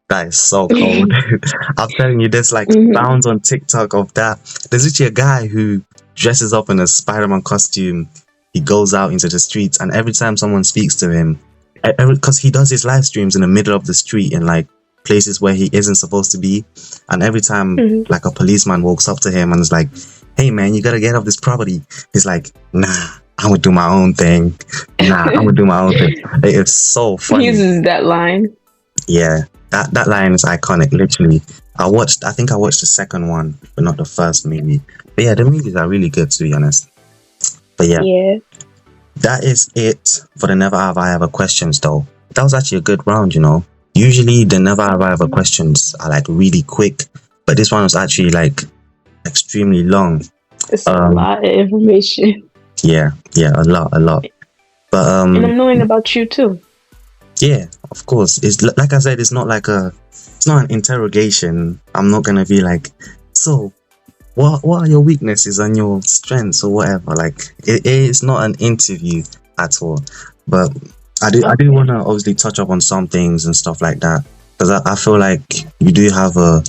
That is so cold. I'm telling you, there's like Mhm. sounds on TikTok of that. There's actually a guy who dresses up in a Spider-Man costume. He goes out into the streets, and every time someone speaks to him, because he does his live streams in the middle of the street in like places where he isn't supposed to be, and every time Mhm. like a policeman walks up to him and is like, "Hey man, you gotta get off this property," he's like, "Nah, I'm gonna do my own thing. Nah, I'm gonna do my own thing." It's so He funny. uses that line. Yeah, that line is iconic. Literally, I think I watched the second one, but not the first movie. But yeah, the movies are really good, to be honest. But yeah, Yeah. that is it for the Never Have I Ever questions, though. That was actually a good round, you know. Usually, the Never Have I Ever questions are like really quick, but this one was actually like extremely long. It's a lot of information. Yeah, a lot. But And I'm knowing about you too. yeah, of course. It's like I said, it's not an interrogation. I'm not gonna be like, so what are your weaknesses and your strengths or whatever. Like it's not an interview at all. But I do want to obviously touch up on some things and stuff like that, because I feel like you do have a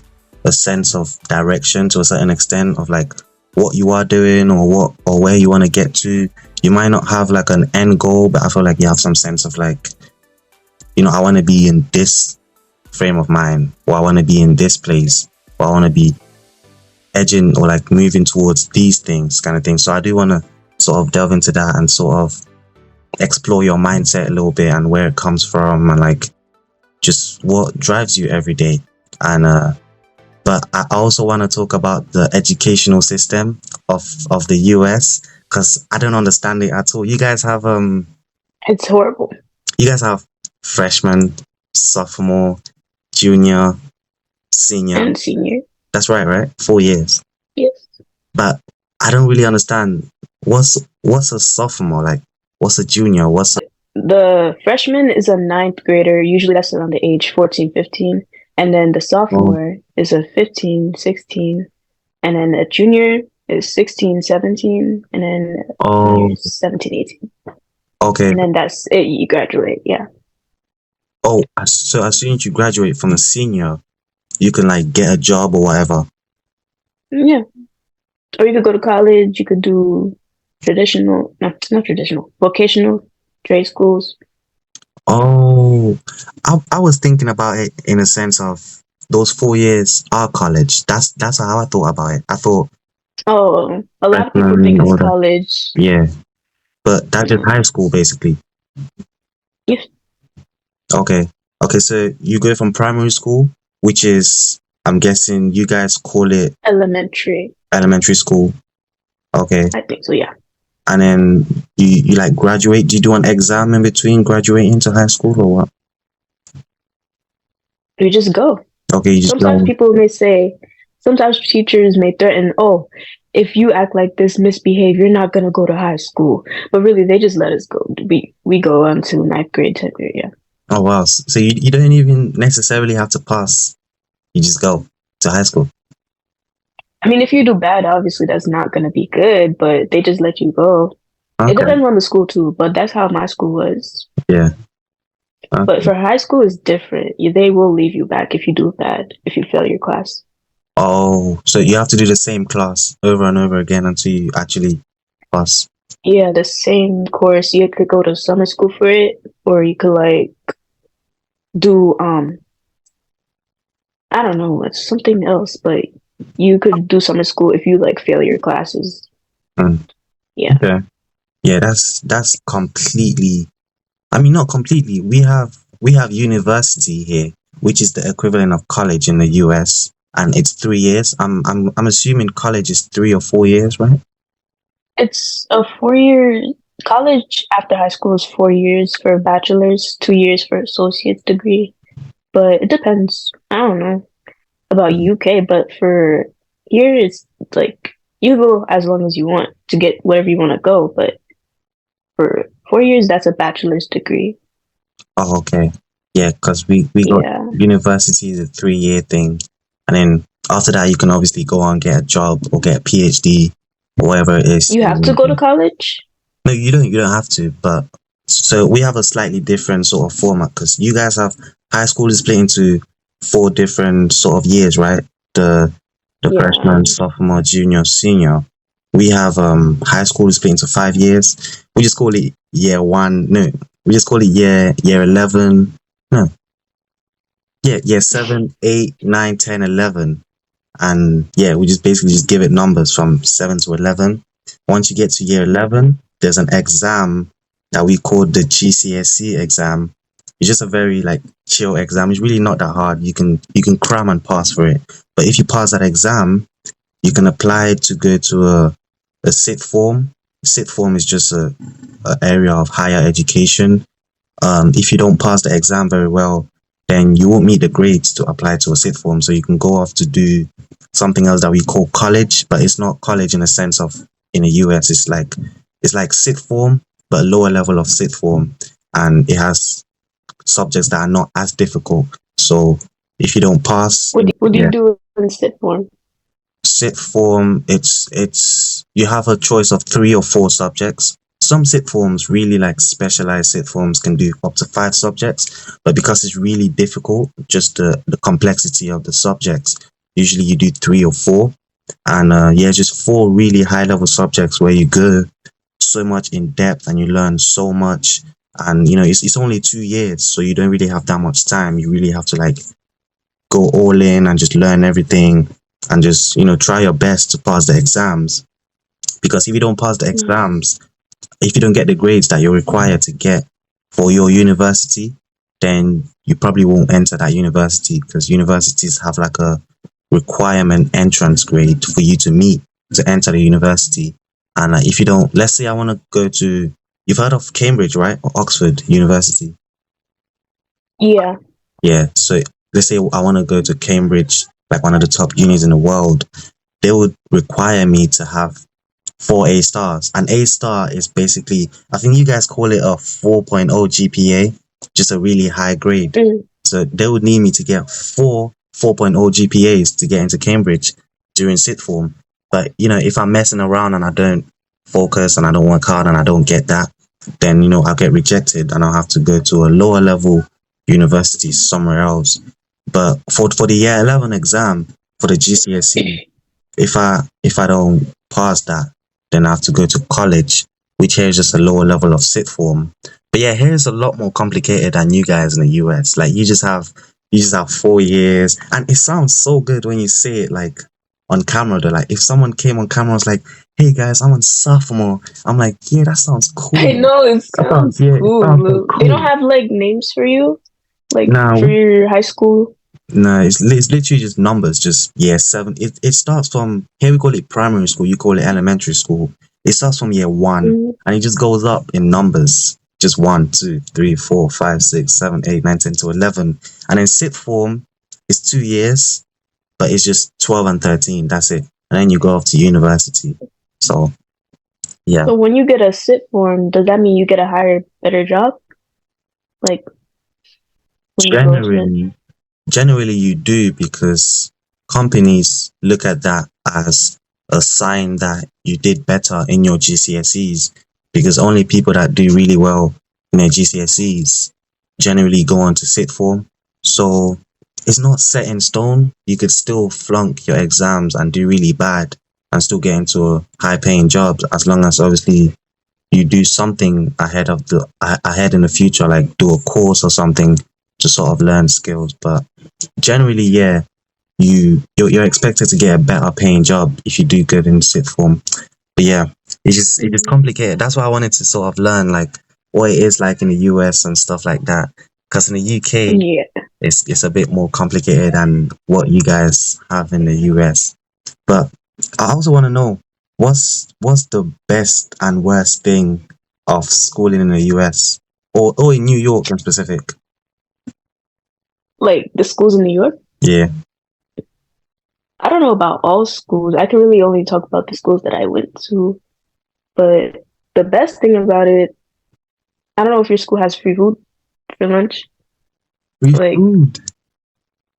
sense of direction to a certain extent of like what you are doing or where you want to get to. You might not have like an end goal, but I feel like you have some sense of like, you know, I want to be in this frame of mind, or I want to be in this place, or I want to be edging or like moving towards these things, kind of thing. So I do want to sort of delve into that and sort of explore your mindset a little bit and where it comes from and like just what drives you every day. And but I also want to talk about the educational system of the US, because I don't understand it at all. You guys have It's horrible. you guys have freshman, sophomore, junior, senior. And senior. That's right? 4 years. Yes. But I don't really understand what's a sophomore like. What's a junior? The freshman is a 9th grader. Usually that's around the age 14, 15. And then the sophomore is a 15, 16. And then the junior is 16, 17. And then 17, 18. Okay. And then that's it. You graduate. Yeah. Oh, so as soon as you graduate from a senior, you can like get a job or whatever. Yeah. Or you could go to college. You could do not traditional, vocational trade schools. Oh, I was thinking about it in a sense of those 4 years are college. That's how I thought about it. I thought, oh, a lot of people think it's college. Yeah, but that's just high school basically. Yes. Okay, so you go from primary school, which is, I'm guessing you guys call it elementary school. Okay. I think so, yeah. And then you like graduate. Do you do an exam in between graduating to high school or what? You just go. Okay, you just sometimes people may say, sometimes teachers may threaten, oh, if you act like this, misbehave, you're not going to go to high school. But really, they just let us go. We go on to 9th grade, 10th grade, yeah. Oh, wow. So you don't even necessarily have to pass. You just go to high school. I mean, if you do bad, obviously that's not going to be good, but they just let you go. Okay. It depends on the school too, but that's how my school was. Yeah. Okay. But for high school, it's different. They will leave you back if you do bad, if you fail your class. Oh, so you have to do the same class over and over again until you actually pass. Yeah, the same course. You could go to summer school for it, or you could like do I don't know, it's something else, but you could do summer school if you like fail your classes. Mm. Yeah. Okay. Yeah, that's completely. I mean, not completely. We have university here, which is the equivalent of college in the US, and it's 3 years. I'm assuming college is 3 or 4 years, right? It's a 4 year college after high school is 4 years for a bachelor's, 2 years for associate's degree. But it depends. I don't know about UK, but for here it's like you go as long as you want to get whatever you want to go. But for 4 years, that's a bachelor's degree. Oh, okay. Yeah, because we got Yeah. university is a 3 year thing, and then after that you can obviously go on get a job or get a PhD or whatever it is. You have to go to college? No, you don't. You don't have to. But so we have a slightly different sort of format because you guys have high school is split into 4 different sort of years, right? The Yeah. freshman, sophomore, junior, senior. We have high school is split into 5 years. We just call it year one. No, we just call it year 11. No, year 7, 8, 9, 10, 11. And yeah, we just basically just give it numbers from 7 to 11. Once you get to year 11, there's an exam that we call the GCSE exam. It's just a very like chill exam. It's really not that hard. You can cram and pass for it. But if you pass that exam, you can apply to go to a sit form. Sit form is just a area of higher education. If you don't pass the exam very well, then you won't meet the grades to apply to a sit form. So you can go off to do something else that we call college, but it's not college in the sense of in the US. It's like sit form, but a lower level of sit form, and it has subjects that are not as difficult. So if you don't pass, What do you do in sit form? sit form, it's you have a choice of 3 or 4 subjects. Some sit forms, really like specialized sit forms, can do up to 5 subjects, but because it's really difficult, just the complexity of the subjects, usually you do 3 or 4. And yeah, just 4 really high level subjects where you go so much in depth and you learn so much. And it's only 2 years, so you don't really have that much time. You really have to like go all in and just learn everything and just try your best to pass the exams. Because if you don't pass the exams, if you don't get the grades that you're required to get for your university, then you probably won't enter that university, because universities have like a requirement entrance grade for you to meet to enter the university. And if you don't, let's say I want to go to, you've heard of Cambridge, right? Or Oxford University. Yeah. Yeah. So let's say I want to go to Cambridge, like one of the top unis in the world. They would require me to have 4 A stars. An A star is basically, I think you guys call it a 4.0 GPA, just a really high grade. So they would need me to get 4.0 GPAs to get into Cambridge during sit form. But if I'm messing around and I don't focus and I don't work hard and I don't get that, then I'll get rejected and I'll have to go to a lower level university somewhere else. But for the year 11 exam for the GCSE, if I don't pass that, then I have to go to college, which here is just a lower level of sit form. But yeah, here is a lot more complicated than you guys in the US. Like you just have 4 years, and it sounds so good when you say it like on camera. Though, like if someone came on camera and was like, "Hey guys, I'm on sophomore," I'm like, "Yeah, that sounds cool." I know it sounds cool. so They don't have like names for you, like No. for your high school. No, it's literally just numbers, just year 7. It starts from, here we call it primary school, you call it elementary school. It starts from year 1 and it just goes up in numbers. Just 1, 2, 3, 4, 5, 6, 7, 8, 9, 10 to 11. And then sit form is 2 years, but it's just 12 and 13. That's it. And then you go off to university. So, yeah. So when you get a sit form, does that mean you get a higher, better job? Like, Generally you do, because companies look at that as a sign that you did better in your GCSEs, because only people that do really well in their GCSEs generally go on to sit form. So it's not set in stone. You could still flunk your exams and do really bad and still get into a high paying job, as long as obviously you do something ahead in the future, like do a course or something to sort of learn skills. But generally, yeah, you're expected to get a better paying job if you do good in sixth form. But yeah, it's just complicated. That's why I wanted to sort of learn like what it is like in the US and stuff like that. Because in the UK, Yeah. it's a bit more complicated than what you guys have in the US. But I also want to know what's the best and worst thing of schooling in the US or in New York in specific. Like the schools in New York. Yeah. I don't know about all schools. I can really only talk about the schools that I went to. But the best thing about it, I don't know if your school has free food for lunch. Free Like food?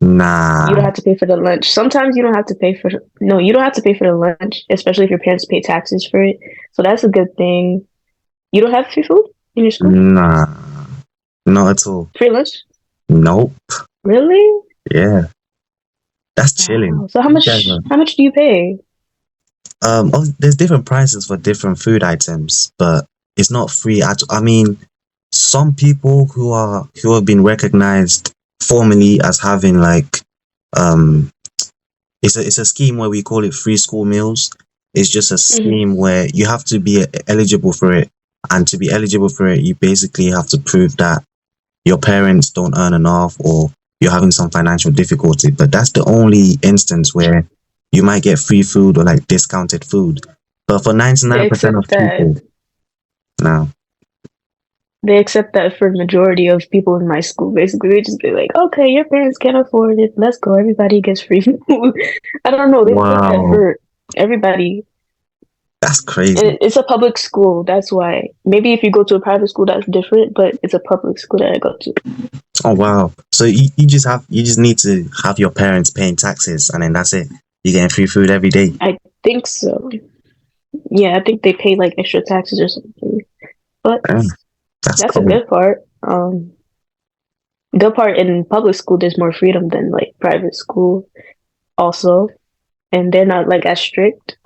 you Nah. don't have to pay for the lunch. Sometimes you don't have to pay for no, you don't have to pay for the lunch, especially if your parents pay taxes for it. So that's a good thing. You don't have free food in your school? Nah. Not at all. Free lunch? Nope. Really? Yeah. That's chilling. Wow. So You guys are- how much do you pay? there's different prices for different food items, but it's not free. I mean, some people who have been recognized formally as having like um it's a scheme where we call it free school meals. It's just a scheme where you have to be eligible for it, and to be eligible for it, you basically have to prove that your parents don't earn enough or you're having some financial difficulty. But that's the only instance where you might get free food or like discounted food. But for 99% of people, no. They accept that for majority of people in my school. Basically, they just be like, "Okay, your parents can't afford it. Let's go. Everybody gets free food." I don't know. They accept that Wow, for everybody. that's crazy. And it's a public school. That's why. Maybe if you go to a private school, that's different. But it's a public school that I go to. Oh wow. So you just need to have your parents paying taxes and then that's it. You're getting free food every day. I think so. Yeah, I think they pay like extra taxes or something. But Damn, that's that's a cool. good part. Good part in public school, there's more freedom than like private school, also, and they're not like as strict.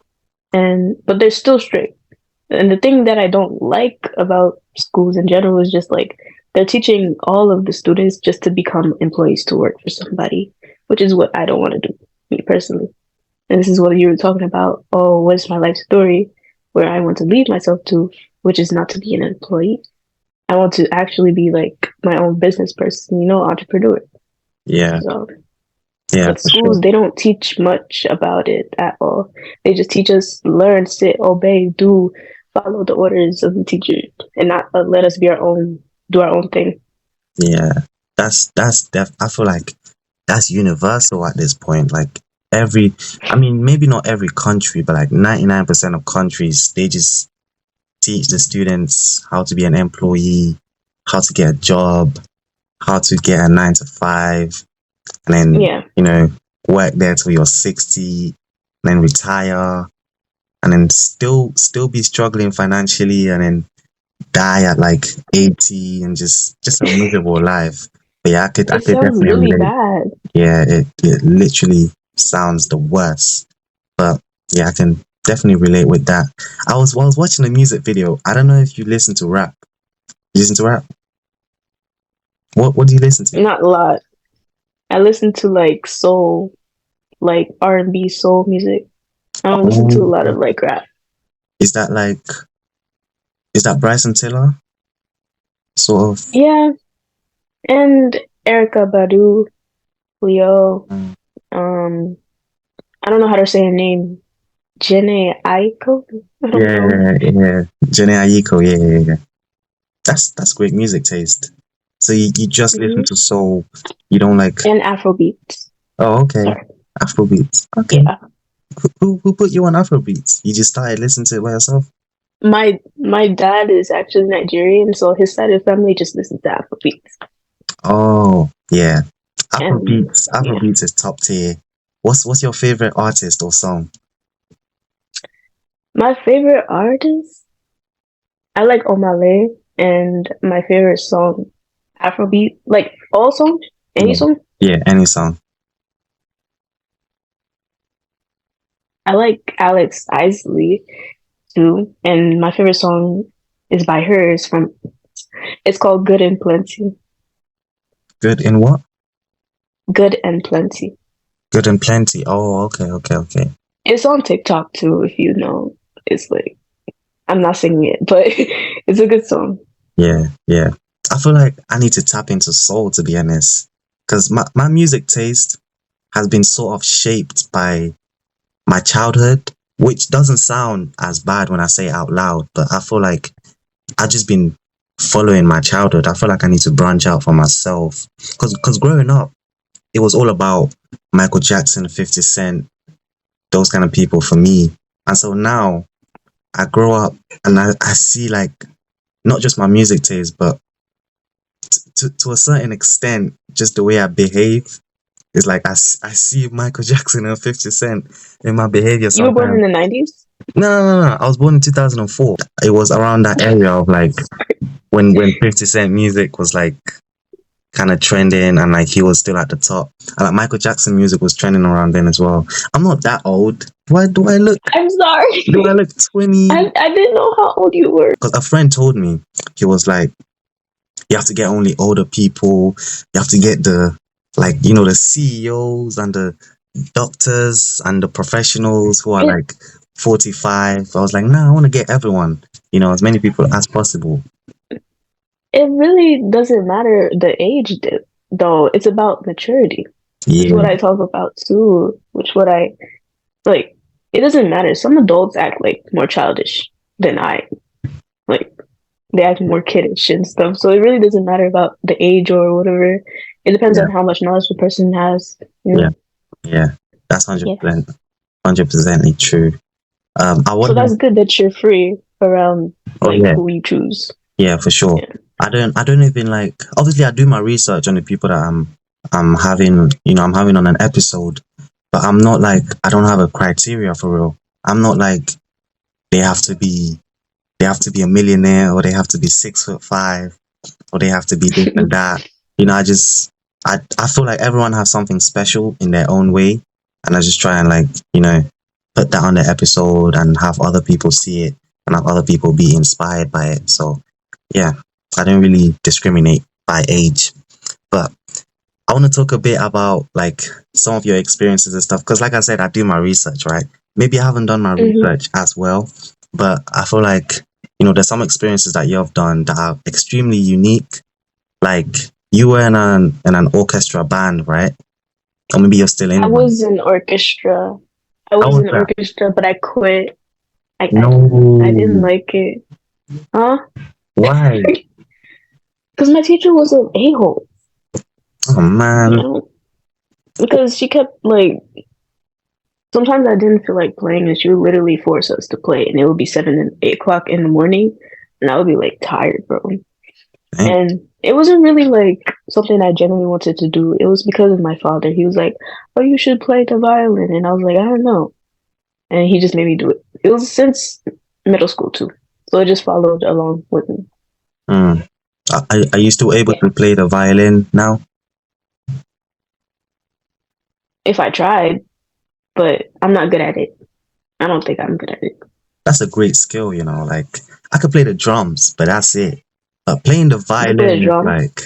But they're still strict. And the thing that I don't like about schools in general is just like they're teaching all of the students just to become employees to work for somebody, which is what I don't want to do, me personally. And this is what you were talking about. Oh, what's my life story? Where I want to lead myself to, which is not to be an employee. I want to actually be like my own business person, entrepreneur. Yeah, So, yeah, but for schools, sure. they don't teach much about it at all. They just teach us learn, sit, obey, do, follow the orders of the teacher, and not let us be do our own thing. Yeah. I feel like that's universal at this point. Like maybe not every country, but like 99% of countries, they just teach the students how to be an employee, how to get a job, how to get a 9 to 5, and then Yeah. work there till you're 60, and then retire, and then still be struggling financially, and then die at like 80 and just a miserable life. But yeah, I It could sounds definitely really relate. bad. Yeah, it literally sounds the worst. But yeah, I can definitely relate with that. I was watching a music video. I don't know if you listen to rap. You listen to rap? What do you listen to? Not a lot. I listen to like soul, like R&B soul music. I don't listen to a lot of like rap. Is that Bryson Tiller? Sort of. Yeah, and Erica Badu, Leo. I don't know how to say her name. Janae Aiko. I don't know. Yeah. Janae Aiko, yeah. That's great music taste. So you just listen to soul. You don't like and Afrobeats. Oh, okay. Sorry. Afrobeats. Okay. Yeah. Who put you on Afrobeats? You just started listening to it by yourself? My dad is actually Nigerian, so his side of the family just listens to Afrobeats. Oh, yeah. Afrobeats is top tier. What's your favorite artist or song? My favorite artist? I like Omale, and my favorite song, Afrobeat. Like all songs? Any song? Yeah, any song. I like Alex Isley too, and my favorite song is by her. It's called Good and Plenty. Good in what? Good and Plenty. Good and Plenty. Oh, okay. It's on TikTok too, if you know. It's like I'm not singing it, but it's a good song. Yeah. I feel like I need to tap into soul, to be honest, because my music taste has been sort of shaped by my childhood, which doesn't sound as bad when I say it out loud, but I feel like I've just been following my childhood. I feel like I need to branch out for myself, because growing up, it was all about Michael Jackson, 50 Cent, those kind of people for me. And so now I grow up and I see like not just my music taste, but to a certain extent, just the way I behave. It's like I see Michael Jackson and 50 Cent in my behavior You were born in sometimes. the 90s? No. I was born in 2004. It was around that area of like when 50 Cent music was like kind of trending and like he was still at the top. And like Michael Jackson music was trending around then as well. I'm not that old. Why do I look I'm sorry. 20? I didn't know how old you were. Because a friend told me, he was like, you have to get only older people. You have to get the like, you know, the CEOs and the doctors and the professionals who are It, like 45. I was like, nah, I want to get everyone, you know, as many people as possible. it really doesn't matter the age, though. It's about maturity. It's what Yeah, I talk about too. Which what I like. It doesn't matter. Some adults act like more childish than I. Like they act more kiddish and stuff. So it really doesn't matter about the age or whatever. It depends yeah, on how much knowledge the person has. You know? yeah. That's Yeah. 100% true. I So wonder. that's good that you're free around Oh like yeah, who you choose. yeah, for sure. Yeah. I don't even like. Obviously, I do my research on the people that I'm having. You know, I'm having on an episode, but I'm not like I don't have a criteria for real. I'm not like they have to be a millionaire or they have to be 6'5" or they have to be this and that. You know, I feel like everyone has something special in their own way, and I just try and like put that on the episode and have other people see it and have other people be inspired by it. So yeah, I don't really discriminate by age, but I want to talk a bit about like some of your experiences and stuff because, like I said, I do my research, right? Maybe I haven't done my research as well, but I feel like there's some experiences that you have done that are extremely unique. Like you were in an orchestra band, right? Or maybe you're still in I one. was in orchestra. I How was was in that? orchestra, but I quit. I No. didn't like it. Huh? Why? Because my teacher was an a-hole. Oh man. Because she kept like sometimes I didn't feel like playing and she would literally force us to play and it would be 7 and 8 o'clock in the morning and I would be like tired, bro. Dang. And it wasn't really like something I genuinely wanted to do. It was because of my father. He was like, "Oh, you should play the violin," and I was like, "I don't know," and he just made me do it. It was since middle school too, so it just followed along with me. Are you still able to play the violin now? If I tried, but I'm not good at it. I don't think I'm good at it. That's a great skill, like I could play the drums, but that's it. But playing the You play violin, the drums? like,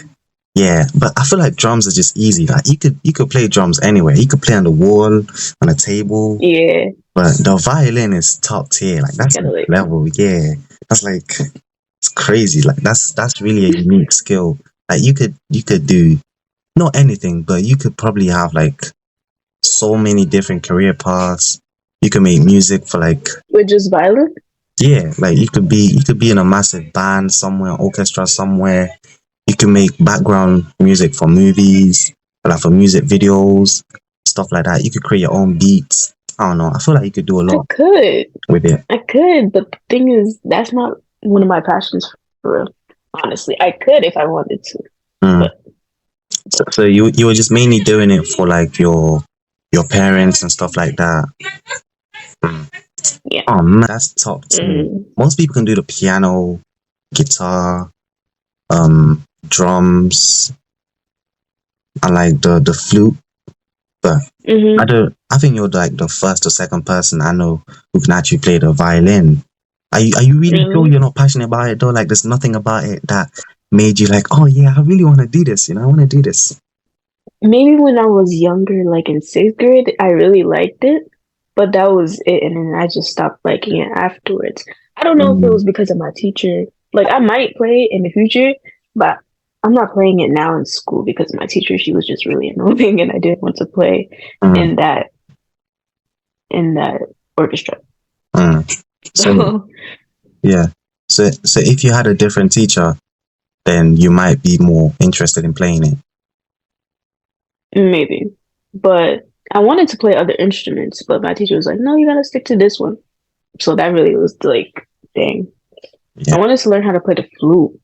yeah, but I feel like drums are just easy. Like you could play drums anywhere. You could play on the wall, on a table. Yeah, But the violin is top tier. Like that's kinda next like level. Yeah, that's like it's crazy. Like that's really a unique skill. Like you could do not anything, but you could probably have like so many different career paths. You can make music for like with just violin. yeah, like you could be in a massive band somewhere, orchestra somewhere. You can make background music for movies, like for music videos, stuff like that. You could create your own beats. I don't know. I feel like you could do a I lot could, with it. but the thing is, that's not one of my passions for real. Honestly, I could if I wanted to. Mm. So you were just mainly doing it for like your parents and stuff like that. Mm. Yeah. Oh man, that's top tier. Mm. Most people can do the piano, guitar, drums, and like the flute. But I think you're like the first or second person I know who can actually play the violin. Are you really sure you're not passionate about it though? Like there's nothing about it that made you like, oh yeah, I really want to do this. I want to do this. maybe when I was younger, like in sixth grade, I really liked it, but that was it, and then I just stopped liking it afterwards. I don't know if it Mm, was because of my teacher. Like I might play it in the future, but I'm not playing it now in school because my teacher, she was just really annoying, and I didn't want to play mm, in that orchestra. mm. So So yeah. So if you had a different teacher, then you might be more interested in playing it. maybe, but I wanted to play other instruments, but my teacher was like, "No, you gotta stick to this one." So that really was like, dang. I Yeah, wanted to learn how to play the flute.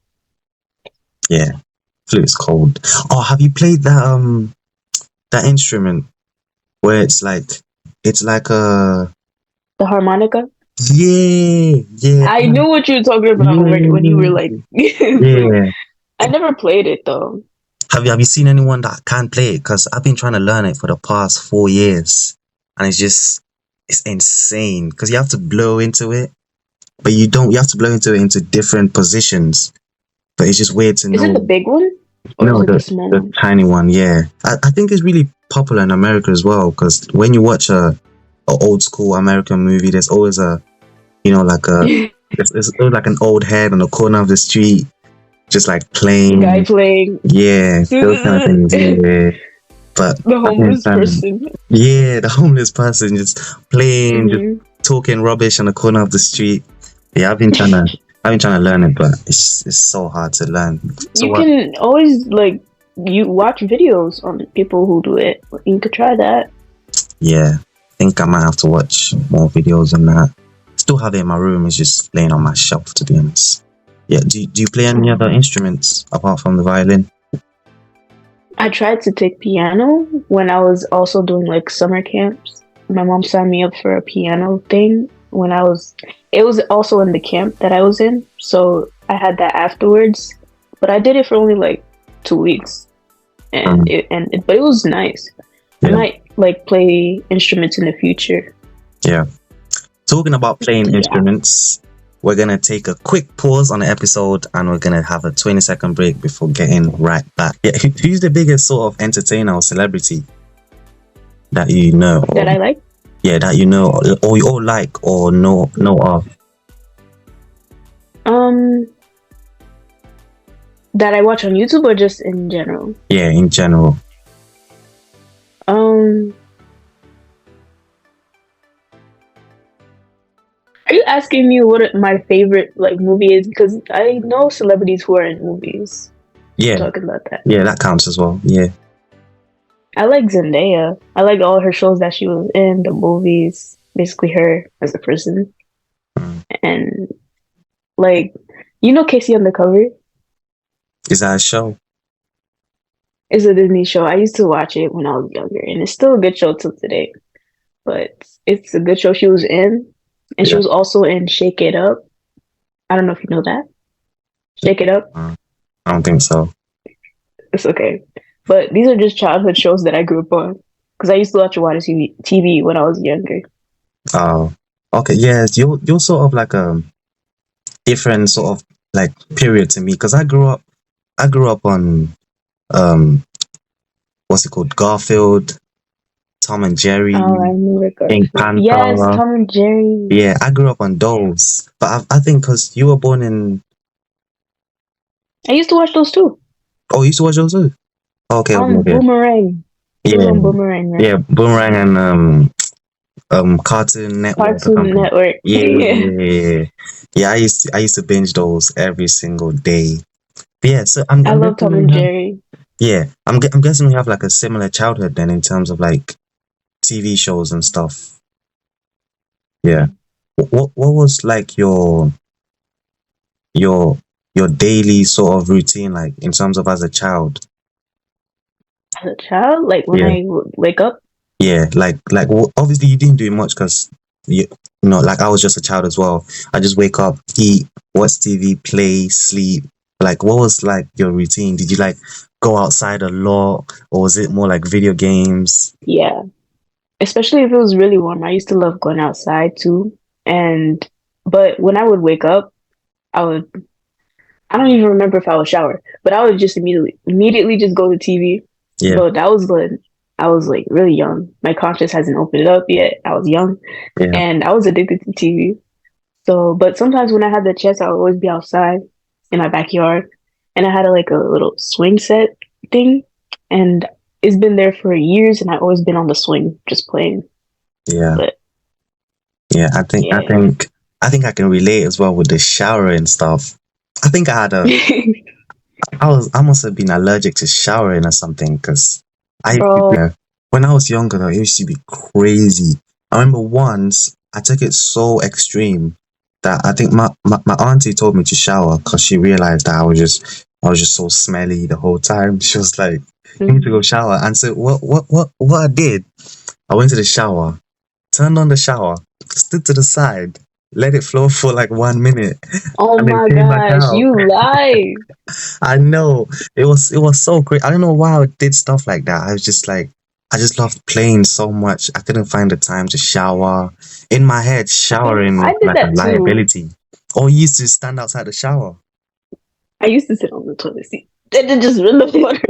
yeah. Flute is cold. Oh, have you played that instrument where it's like a The harmonica. yeah, yeah, I knew what you were talking about when you were like, yeah, like, yeah. I never played it though. Have you seen anyone that can play it? Because I've been trying to learn it for the past 4 years, and it's insane. Because you have to blow into it, but you don't. You have to blow into it into different positions. But it's just weird to Is it the know. big one or is No, it the the small the one? tiny one. Yeah, I think it's really popular in America as well. Because when you watch a old school American movie, there's always like it's always like an old head on the corner of the street, just like Guy playing. playing Yeah, those kind of things. the Yeah, but at the same homeless time, person. yeah, the homeless person just playing, just Hmm. talking rubbish on the corner of the street. Yeah, I've been trying to learn it, but it's so hard to learn. So You what? can always like you watch videos on people who do it. You could try that. Yeah, I think I might have to watch more videos on that. Still have it in my room. It's just laying on my shelf, to be honest. Yeah. Do you play any other instruments apart from the violin? I tried to take piano when I was also doing like summer camps. My mom signed me up for a piano thing when it was also in the camp that I was in. So I had that afterwards, but I did it for only like 2 weeks Um, but it was nice. I yeah, might like play instruments in the future. yeah. Talking about playing Yeah. instruments, we're gonna take a quick pause on the episode and we're gonna have a 20-second break before getting right back. Yeah, who's the biggest sort of entertainer or celebrity that you know? That I like. Yeah, that you know, or you all like or know of. Um that I watch on YouTube or just in general? Yeah, in general. Um Are you asking me what my favorite like movie is? Because I know celebrities who are in movies. Yeah, Talking about that. yeah, that counts as well. Yeah. I like Zendaya. I like all her shows that she was in, the movies, basically her as a person. Mm. And like Casey Undercover Is that a show? is a Disney show. I used to watch it when I was younger, and it's still a good show till today. But it's a good show she was in. And she Yeah. was also in Shake It Up. I don't know if you know that. Shake It Up. I don't think so. It's okay. But these are just childhood shows that I grew up on. Because I used to watch a lot of TV when I was younger. Oh, okay. Yeah, you're sort of like a different sort of like period to me because I grew up on um what's it called, Garfield, Tom and Jerry, Oh, I remember Pink Garfield. Yes, Panther. Tom and Jerry. Yeah, I grew up on those, but I think because you were born in. I used to watch those too. Oh, you used to watch those too. Okay, okay, On okay. Boomerang. It was Yeah, on Boomerang, right? yeah, Boomerang and Cartoon Network or Cartoon something. Network. Yeah, Yeah. yeah, yeah, yeah. Yeah, I used to binge those every single day. But yeah, so I'm I I'm love guessing Tom we and have Jerry. I'm guessing we have like a similar childhood then in terms of like TV shows and stuff. Yeah. What was like your your daily sort of routine like in terms of as a child? As a child, like when Yeah. I would wake up, Yeah, like obviously you didn't do much because like I was just a child as well. I just wake up, eat, watch TV, play, sleep. Like, what was like your routine? Did you like go outside a lot, or was it more like video games? yeah. Especially if it was really warm. I used to love going outside too. But when I would wake up, I would I don't even remember if I would shower, but I would just immediately just go to TV Yeah. But that was when I was like really young. My conscience hasn't opened up yet. I was young Yeah. and I was addicted to TV. So, but sometimes when I had the chance, I would always be outside in my backyard, and I had like a little swing set thing, and it's been there for years, and I've always been on the swing just playing. Yeah. But Yeah. I think I can relate as well with the shower and stuff. I think I must have been allergic to showering or something because bro, when I was younger though, it used to be crazy. I remember once I took it so extreme that I think my auntie told me to shower because she realized that I was just so smelly the whole time. She was like, "You need to go mhm. shower." And so what I did, I went to the shower, turned on the shower, stood to the side, let it flow for like 1 minute, Oh and then my came back gosh, out. you lied. I know it was so great. I don't know why I did stuff like that. I was just like, I just loved playing so much. I couldn't find the time to shower. In my head, Yeah, showering I was did like a that too. liability. Or you used to stand outside the shower. I used to sit on the toilet seat and then just run the water.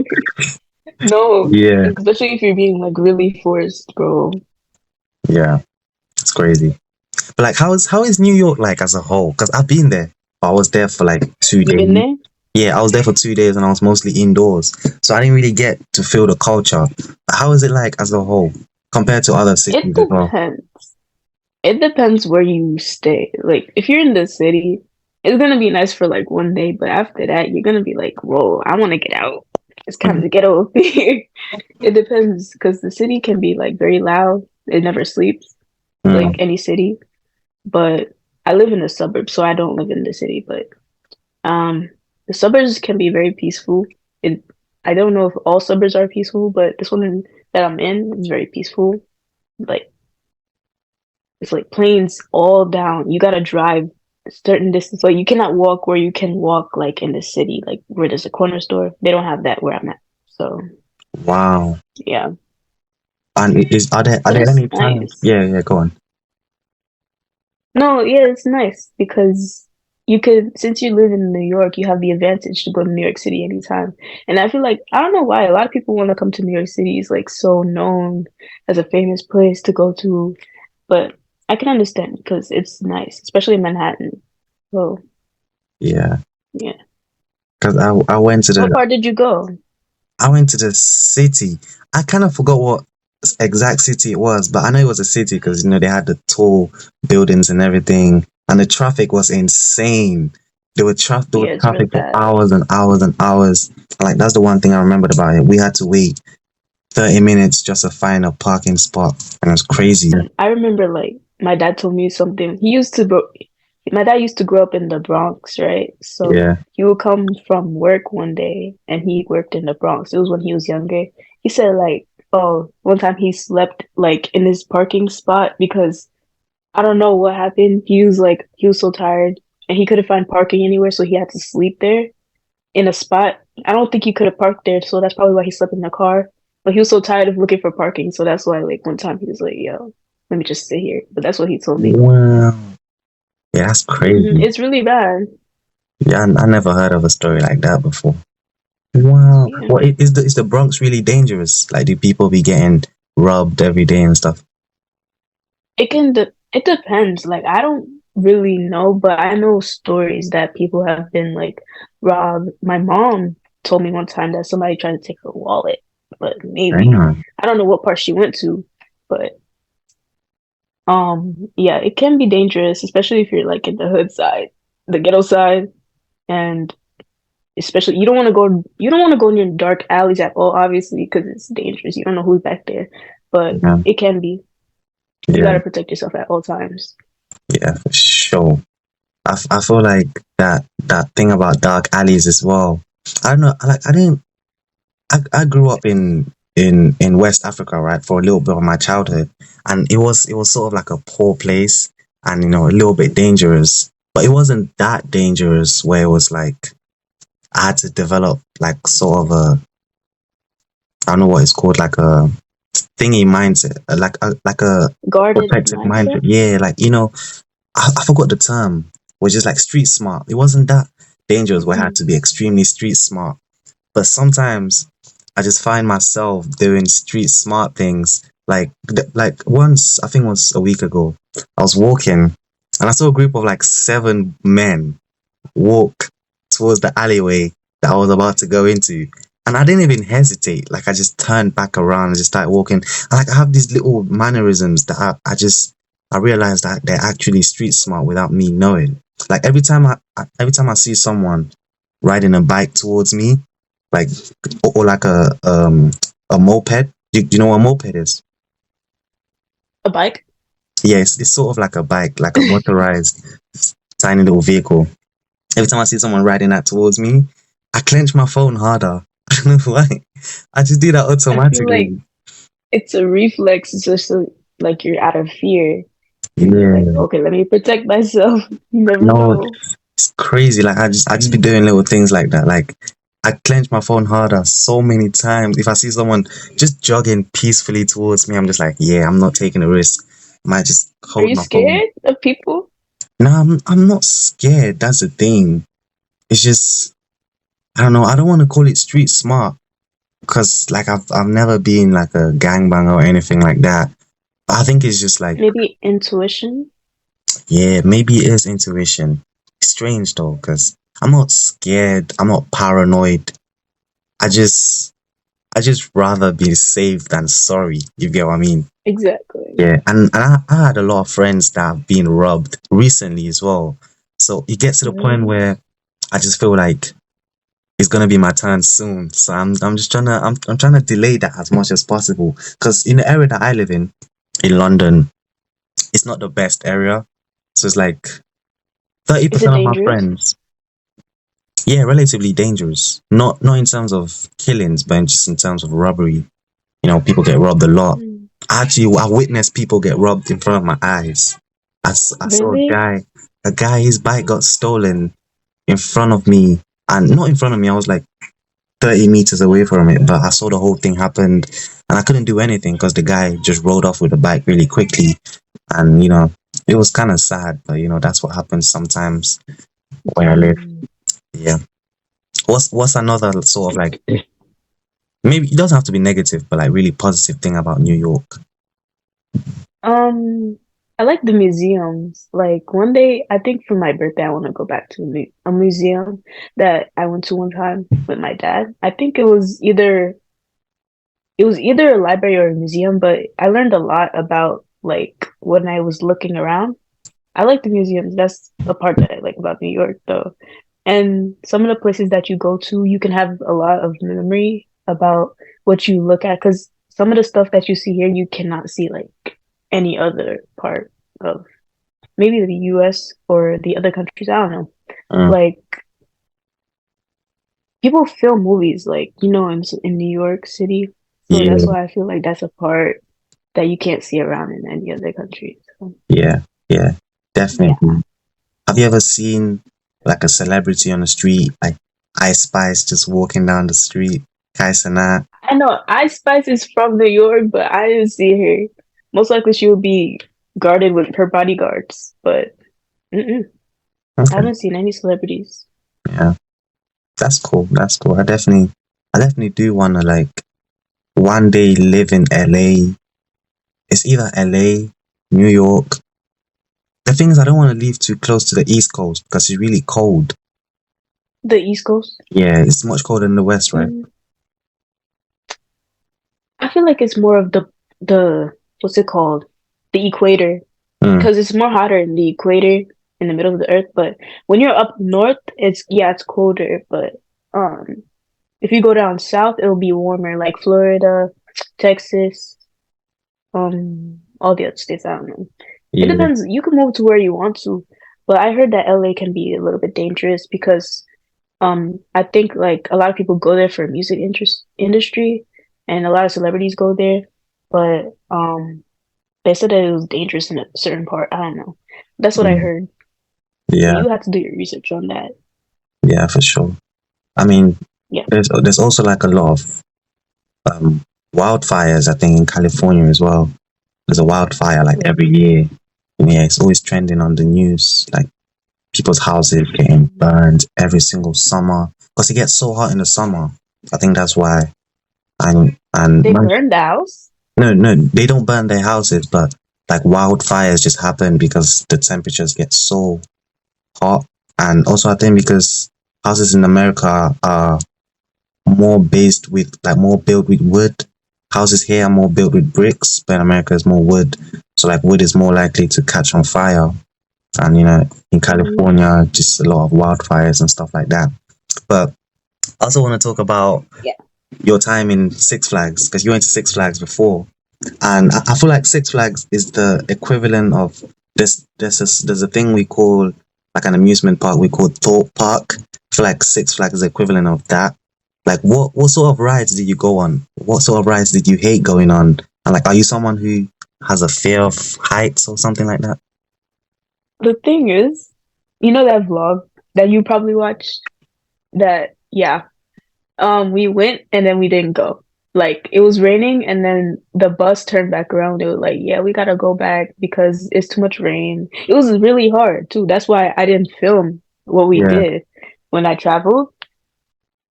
No, Yeah, especially if you're being like really forced, bro. yeah, it's crazy. But like, how is New York like as a whole? Because I've been there, but I was there for like two You been days. there? Yeah, I was there for 2 days and I was mostly indoors, so I didn't really get to feel the culture. But how is it like as a whole compared to other It cities as well? depends. It depends where you stay. Like, if you're in the city, it's gonna be nice for like one day, but after that, you're gonna be like, whoa, I want to get out. It's time to get over here. It depends because the city can be like very loud. It never sleeps, like Mm, any city. But I live in the suburbs, so I don't live in the city. But um, the suburbs can be very peaceful. It, I don't know if all suburbs are peaceful, but this one that I'm in is very peaceful. Like it's like planes all down. You gotta drive a certain distance. Like you cannot walk where you can walk like in the city, like where there's a corner store. They don't have that where I'm at. So wow. yeah, And are there it's any plans? nice. Yeah, yeah, go on. No, yeah, it's nice because you could, since you live in New York, you have the advantage to go to New York City anytime. And I feel like, I don't know why, a lot of people want to come to New York City. It's like so known as a famous place to go to, but I can understand because it's nice, especially in Manhattan. So Yeah, yeah. because I went to What the part did you go? I went to the city. I kind of forgot what exact city it was, but I know it was a city because they had the tall buildings and everything, and the traffic was insane. There was Yeah, it's really traffic for bad. hours and hours and hours. Like that's the one thing I remembered about it. We had to wait 30 minutes just to find a parking spot, and it was crazy. I remember like my dad told me something. My dad used to grow up in the Bronx, right? So Yeah, he would come from work one day and he worked in the Bronx. It was when he was younger. He said like, oh, one time he slept like in his parking spot because I don't know what happened. He was so tired and he couldn't find parking anywhere, so he had to sleep there in a spot. I don't think he could have parked there, so that's probably why he slept in the car. But he was so tired of looking for parking, so that's why like one time he was like, "Yo, let me just sit here." But that's what he told me. wow, yeah, that's crazy. It's really bad. Yeah, I never heard of a story like that before. Wow. Yeah, What is the Bronx really dangerous? Like, do people be getting robbed every day and stuff? it depends. Like I don't really know, but I know stories that people have been like robbed. My mom told me one time that somebody tried to take her wallet, but maybe Damn. I don't know what part she went to, but yeah, it can be dangerous, especially if you're like in the hood side, the ghetto side, and especially you don't want to go near dark alleys at all, obviously, because it's dangerous. You don't know who's back there, but Yeah, it can be. You yeah, gotta protect yourself at all times. yeah, for sure. I feel like that thing about dark alleys as well. I don't know. I didn't. I grew up in West Africa, right, for a little bit of my childhood, and it was sort of like a poor place, and a little bit dangerous, but it wasn't that dangerous where it was like I had to develop like sort of I don't know what it's called, like a thingy mindset, like a Guarded protective mindset. mindset. Yeah, like I forgot the term. Was just like street smart. It wasn't that dangerous where I had Mm. to be extremely street smart. But sometimes I just find myself doing street smart things. Like once, I think it was a week ago, I was walking and I saw a group of like 7 men walk towards the alleyway that I was about to go into. And I didn't even hesitate. Like I just turned back around and just started walking. And like I have these little mannerisms that I realized that they're actually street smart without me knowing. Like every time I see someone riding a bike towards me, like or like a moped. Do you know what a moped is? A bike? Yeah, it's sort of like a bike, like a motorized tiny little vehicle. Every time I see someone riding that towards me, I clench my phone harder. I don't know why. I just do that I feel like automatically. it's a reflex. It's just like you're out of fear. And you're like, Yeah. okay, let me protect myself. You never No, know. it's crazy. Like I just be doing little things like that. Like I clench my phone harder so many times. If I see someone just jogging peacefully towards me, I'm just like, yeah, I'm not taking a risk. I might just Are hold you my phone. scared of people? No, I'm not scared. That's the thing. It's just I don't know. I don't want to call it street smart because like I've never been like a gangbanger or anything like that. I think it's just like Maybe intuition? yeah, maybe it is intuition. It's strange though because I'm not scared. I'm not paranoid. I just I just rather be safe than sorry. You get what I mean? Exactly. Yeah, and I had a lot of friends that have been robbed recently as well. So it gets to the point Really? where I just feel like it's gonna be my turn soon. So I'm just I'm trying to delay that as much as possible. Because in the area that I live in London, it's not the best area. So it's like thirty Is it percent of my dangerous? friends, yeah, relatively dangerous. Not in terms of killings, but just in terms of robbery. You know, people get robbed a lot. Mm. Actually, I witnessed people get robbed in front of my eyes. I saw Really? a guy, his bike got stolen in front of me, and not in front of me. I was like 30 meters away from it, but I saw the whole thing happened, and I couldn't do anything because the guy just rode off with the bike really quickly, and it was kind of sad, but that's what happens sometimes where I live. Mm. Yeah. What's another sort of like maybe it doesn't have to be negative, but like really positive thing about New York? Um, I like the museums. Like one day, I think for my birthday, I want to go back to a museum that I went to one time with my dad. I think it was either a library or a museum, but I learned a lot about like when I was looking around. I like the museums. That's a part that I like about New York, though. And some of the places that you go to, you can have a lot of memory about what you look at, because some of the stuff that you see here, you cannot see like any other part of maybe the US or the other countries. I don't know. Mm, Like people film movies like, in New York City. So that's yeah, why I feel like that's a part that you can't see around in any other country. So, yeah, yeah, yeah. definitely. Have you ever seen like a celebrity on the street, like Ice Spice just walking down the street, Kaisana? I know Ice Spice is from New York, but I didn't see her. Most likely she would be guarded with her bodyguards, but mm-mm, I Okay, haven't seen any celebrities. yeah, that's cool. That's cool. I definitely do want to like one day live in LA. It's either LA, New York. The thing is, I don't want to live too close to the East Coast because it's really cold. The East Coast? Yeah, it's much colder than the West, right? Mm, I feel like it's more of the what's it called? The equator, Mm, because it's more hotter in the equator in the middle of the earth. But when you're up north, it's colder. But um, if you go down south, it'll be warmer, like Florida, Texas, all the other states. I don't know. It yeah. depends. You can move to where you want to, but I heard that LA can be a little bit dangerous because I think like a lot of people go there for music industry, and a lot of celebrities go there, but they said that it was dangerous in a certain part. I don't know. That's what I Mm, heard. So yeah, you have to do your research on that. yeah, for sure. I mean, Yeah. there's also like a lot of um wildfires, I think, in California as well. There's a wildfire like every year. And yeah, it's always trending on the news, like people's houses getting burned every single summer. Because it gets so hot in the summer. I think that's why. and They burned the house? no, they don't burn their houses, but like wildfires just happen because the temperatures get so hot. And also I think because houses in America are more more built with wood. Houses here are more built with bricks, but in America is more wood. So like wood is more likely to catch on fire. And in California, just a lot of wildfires and stuff like that. But I also want to talk about your time in Six Flags, because you went to Six Flags before. And I feel like Six Flags is the equivalent of there's a thing we call, like an amusement park we call Thought Park. I feel like Six Flags is the equivalent of that. Like what sort of rides did you go on? What sort of rides did you hate going on? And like, are you someone who has a fear of heights or something like that? The thing is, you know that vlog that you probably watched? We went and then we didn't go. Like, it was raining and then the bus turned back around. They were like, yeah, we gotta go back because it's too much rain. It was really hard too. That's why I didn't film what we did when I traveled.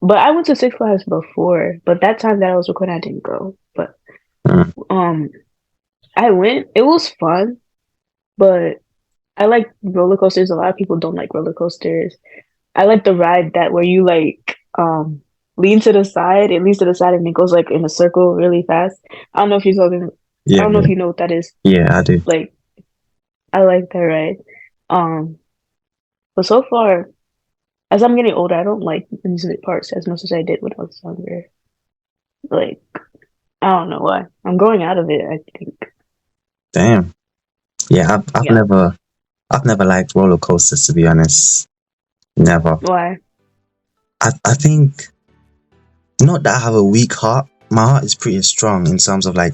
But I went to Six Flags before, but that time that I was recording, I didn't go. But I went. It was fun, but I like roller coasters. A lot of people don't like roller coasters. I like the ride that where you like lean to the side. It leans to the side and it goes like in a circle really fast. I don't know if you're talking. I don't know if you know what that is. Yeah, I do. Like, I like that ride. But so far, as I'm getting older, I don't like amusement parks as much as I did when I was younger. Like, I don't know why. I'm growing out of it, I think. Damn. Yeah, I've never liked roller coasters, to be honest. Never. Why? I think, not that I have a weak heart. My heart is pretty strong in terms of like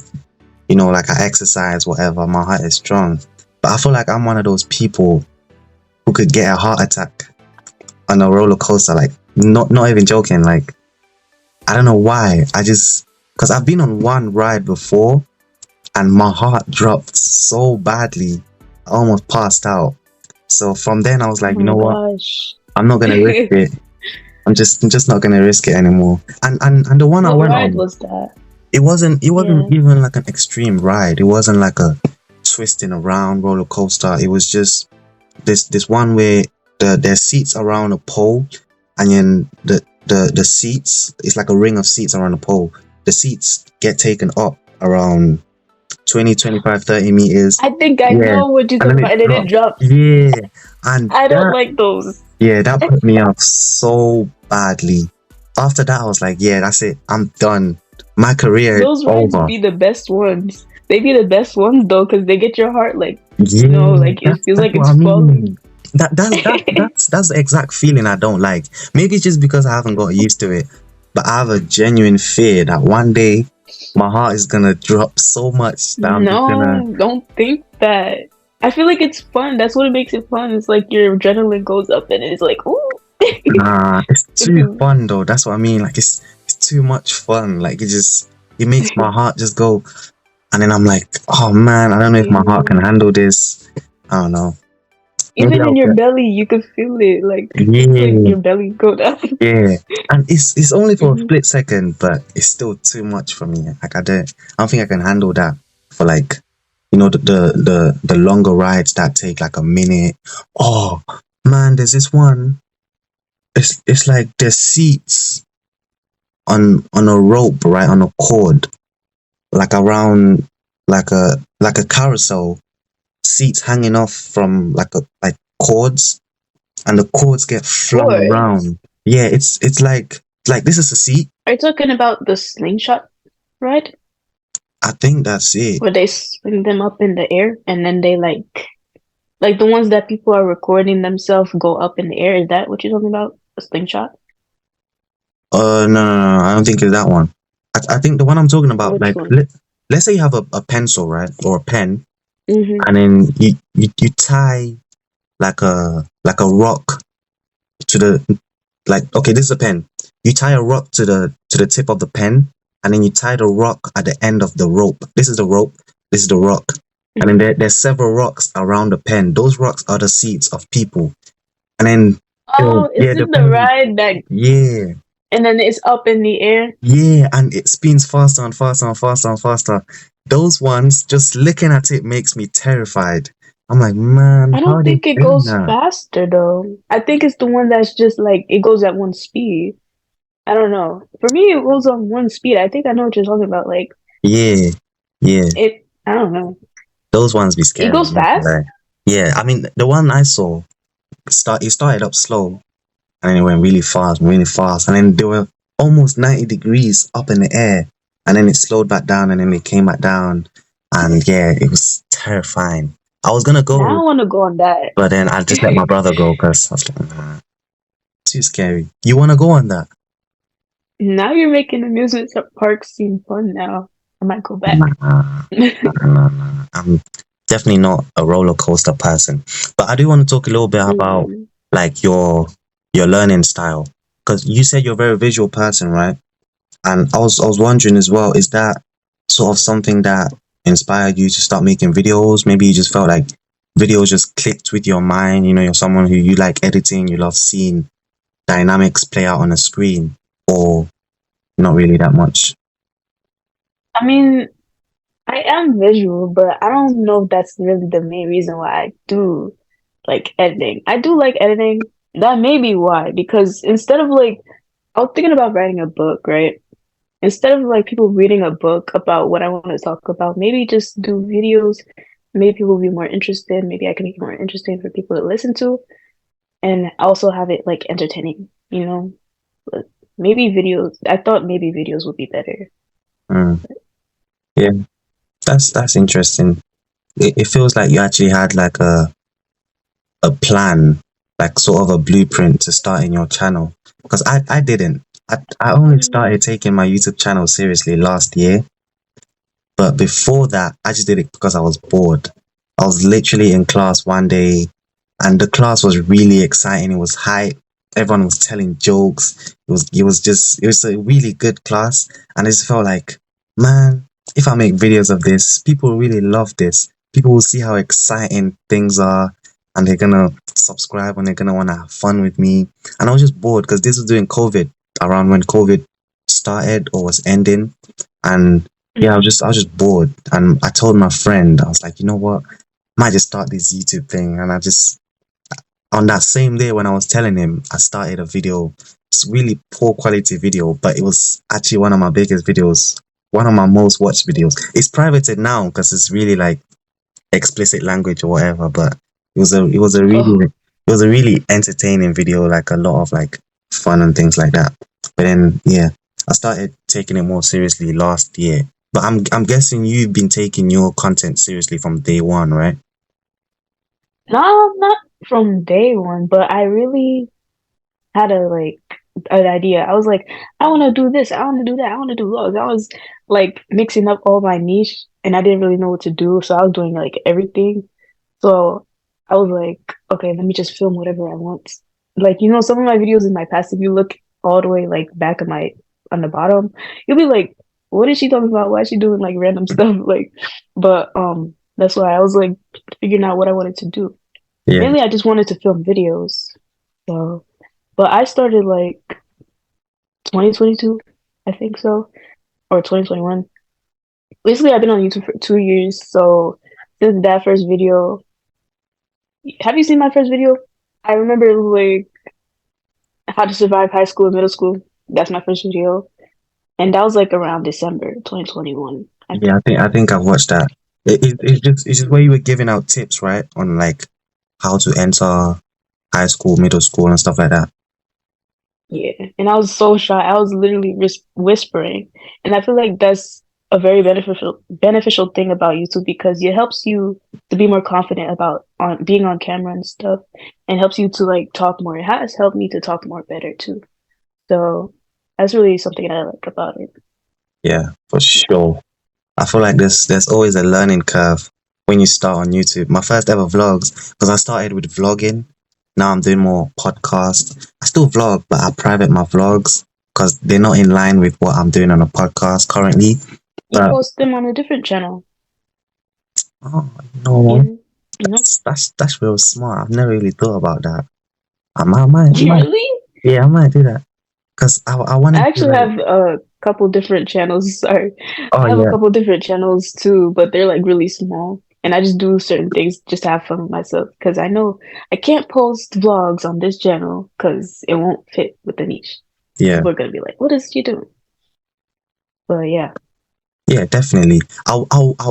I exercise, whatever. My heart is strong. But I feel like I'm one of those people who could get a heart attack on a roller coaster. Like, not even joking. Like, I don't know why. Because I've been on one ride before and my heart dropped so badly. I almost passed out. So from then I was like, you know what? I'm not gonna risk it. I'm just not gonna risk it anymore. And the one I went on, was that? It wasn't even like an extreme ride. It wasn't like a twisting around roller coaster. It was just this one where there's seats around a pole, and then the seats, it's like a ring of seats around a pole. The seats get taken up around 20, 25, 30 meters. I think I know what you're talking about, and then it drops. Yeah. And I don't like those. Yeah, that put me off so badly. After that, I was like, yeah, that's it. I'm done. My career those is rides over. Be the best ones. They be the best ones though, because they get your heart like, like it feels like it's falling. That's the exact feeling I don't like. Maybe it's just because I haven't got used to it, but I have a genuine fear that one day my heart is gonna drop so much that I'm just gonna... don't think that. I feel like it's fun. That's what makes it fun. It's like your adrenaline goes up and it's like, ooh. Nah, it's too fun though. That's what I mean. Like, it's too much fun. Like, it makes my heart just go, and then I'm like, oh man, I don't know if my heart can handle this. I don't know. Even in your belly, you can feel it. Like, like your belly go down. Yeah, and it's only for a split second, but it's still too much for me. Like, I don't think I can handle that for like, the longer rides that take like a minute. Oh man, there's this one. It's like there's seats on a rope, right, on a cord, like around like a carousel. Seats hanging off from like cords, and the cords get flung around. Yeah, it's like this is a seat. Are you talking about the slingshot ride? I think that's it. Where they swing them up in the air and then they like the ones that people are recording themselves go up in the air. Is that what you're talking about? A slingshot? No, I don't think it's that one. I think the one I'm talking about, Which like, let's say you have a pencil, right, or a pen, and then you tie like a rock to the, like, okay, this is a pen. You tie a rock to the tip of the pen, and then you tie the rock at the end of the rope. This is the rope. This is the rock. And then there's several rocks around the pen. Those rocks are the seats of people. And then is this the ride that? Yeah. And then it's up in the air. Yeah, and it spins faster and faster and faster and faster. Those ones, just looking at it makes me terrified. I'm like, man, I how are don't they think it doing goes that? faster though. I think it's the one that's just like it goes at one speed. I don't know. For me, it goes on one speed. I think I know what you're talking about. Like Yeah, yeah. it. I don't know. Those ones be It scary. goes fast. Like, yeah, I mean, the one I saw, it started up slow and then it went really fast. And then they were almost 90 degrees up in the air. And then it slowed back down and then it came back down. And yeah, it was terrifying. I was gonna Now I go, want to go on that. but then I just let my brother go because I was like, nah, too scary. You wanna go on that? Now you're making amusement parks seem fun. Now I might go back. Nah, nah. I'm definitely not a roller coaster person. But I do want to talk a little bit about Mm. like your learning style. Because you said you're a very visual person, right? And I was wondering as well, is that sort of something that inspired you to start making videos? Maybe you just felt like videos just clicked with your mind, you know, you're someone who you like editing, you love seeing dynamics play out on a screen, or not really that much. I mean, I am visual, but I don't know if that's really the main reason why I do like editing. I do like editing. That may be why, because instead of like, I was thinking about writing a book, right? Instead of like people reading a book about what I want to talk about, maybe just do videos. Maybe people will be more interested. Maybe I can make it more interesting for people to listen to, and also have it like entertaining, you know? But maybe videos, I thought maybe videos would be better. Mm. Yeah, that's interesting. It feels like you actually had like a plan, like sort of a blueprint to start in your channel. Because I didn't. I only Mm. started taking my YouTube channel seriously last year. But before that, I just did it because I was bored. I was literally in class one day and the class was really exciting. It was hype. Everyone was telling jokes. It was a really good class. And I just felt like, man, if I make videos of this, people really love this. People will see how exciting things are and they're gonna subscribe and they're gonna wanna have fun with me. And I was just bored because this was during COVID, around when COVID started or was ending. And yeah, I was just bored. And I told my friend, I was like, you know what? I might just start this YouTube thing. And I just on that same day when I was telling him, I started a video. It's really poor quality video, but it was actually one of my biggest videos, one of my most watched videos. It's privated now because it's really like explicit language or whatever, but Oh, it was a really entertaining video, like a lot of like fun and things like that. But then yeah, I started taking it more seriously last year. But I'm guessing you've been taking your content seriously from day one, right? no, not from day one, but I really had a like an idea. I was like, I want to do this, I want to do that, I want to do vlogs. I was like mixing up all my niche, and I didn't really know what to do, so I was doing like everything. So I was like, okay, let me just film whatever I want. Like, you know, some of my videos in my past, if you look all the way like back of my on the bottom, you'll be like, what is she talking about? Why is she doing like random stuff? Like, but that's why I was like figuring out what I wanted to do. Yeah. Mainly, I just wanted to film videos. So, but I started like 2022, I think so, or 2021. Basically, I've been on YouTube for 2 years. So since that first video, have you seen my first video? I remember it was like how to survive high school and middle school. That's my first video, and that was like around December 2021, I Yeah, think. I think I've watched that. It's just where you were giving out tips, right? On like how to enter high school, middle school and stuff like that. Yeah, and I was so shy. I was literally whispering, and I feel like that's a very beneficial thing about YouTube because it helps you to be more confident about on being on camera and stuff, and helps you to like talk more. It has helped me to talk more better too. So that's really something I like about it. Yeah, for sure. I feel like there's always a learning curve when you start on YouTube. My first ever vlogs, because I started with vlogging. Now I'm doing more podcasts. I still vlog, but I private my vlogs because they're not in line with what I'm doing on a podcast currently. You But post them on a different channel, oh, you know you what? know? You know? That's real smart. I've never really thought about that. I might, Really? yeah, I might do that. Because I I wanted to actually like, have a couple different channels. Sorry, oh I have a yeah, couple different channels too, but they're like really small. And I just do certain things just to have fun with myself because I know I can't post vlogs on this channel because it won't fit with the niche. yeah. People are gonna be like, "What is she doing?" But yeah, Yeah, definitely. I'll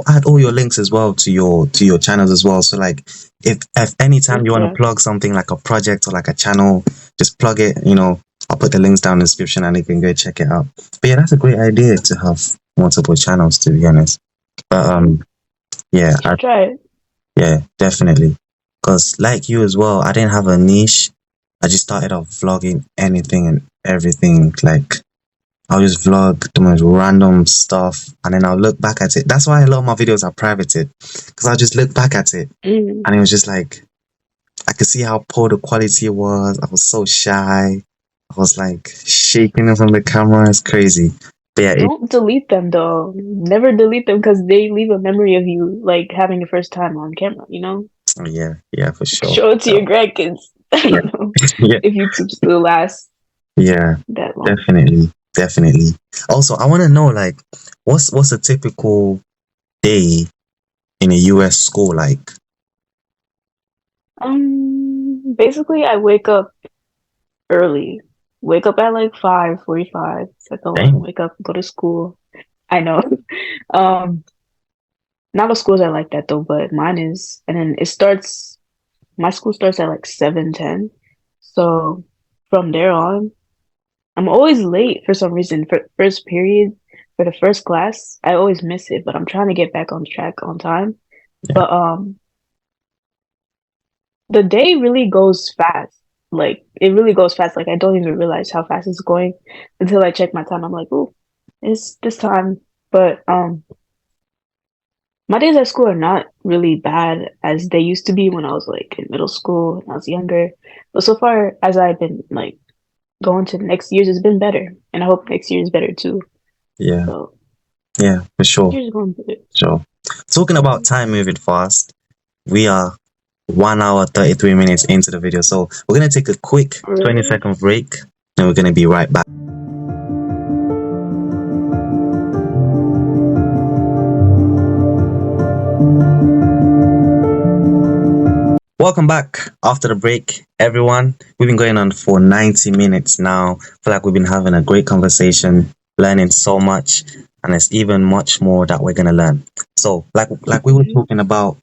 add all your links as well to your channels as well. So like if anytime you want yeah, to plug something like a project or like a channel, just plug it, you know, I'll put the links down in the description and you can go check it out. But yeah, that's a great idea to have multiple channels, to be honest. But yeah, you should try it. yeah, definitely. Because like you as well, I didn't have a niche. I just started off vlogging anything and everything. Like I'll just vlog the most random stuff and then I'll look back at it. That's why a lot of my videos are privated. Because I'll just look back at it Mm. and it was just like I could see how poor the quality was. I was so shy. I was like shaking in front of the camera. It's crazy. But yeah, Don't delete them though. Never delete them because they leave a memory of you like having your first time on camera. You know, yeah, for sure. show it to your grandkids. Yeah, You know, yeah, if YouTube still lasts yeah, that long. definitely. Also, I want to know like what's a typical day in a US school like? Basically, I wake up early. Wake up at like 5:45. Set the alarm. Dang. Wake up. Go to school. I know. Um, not all schools are like that though, but mine is. And then it starts. My school starts at like 7:10. So from there on, I'm always late for some reason. For first period, for the first class, I always miss it. But I'm trying to get back on track on time. Yeah. But the day really goes fast. Like it really goes fast. Like I don't even realize how fast it's going until I check my time. I'm like, oh, it's this time. But my days at school are not really bad as they used to be when I was like in middle school and I was younger. But so far as I've been like going to next year's, it's been better, and I hope next year is better too. Yeah. So Yeah, for sure. year's going better. Sure. Talking about time moving fast, we are 1 hour 33 minutes into the video. So we're gonna take a quick 20-second break and we're gonna be right back. Welcome back after the break, everyone. We've been going on for 90 minutes now. I feel like we've been having a great conversation, learning so much, and there's even much more that we're gonna learn. So, like we were talking about,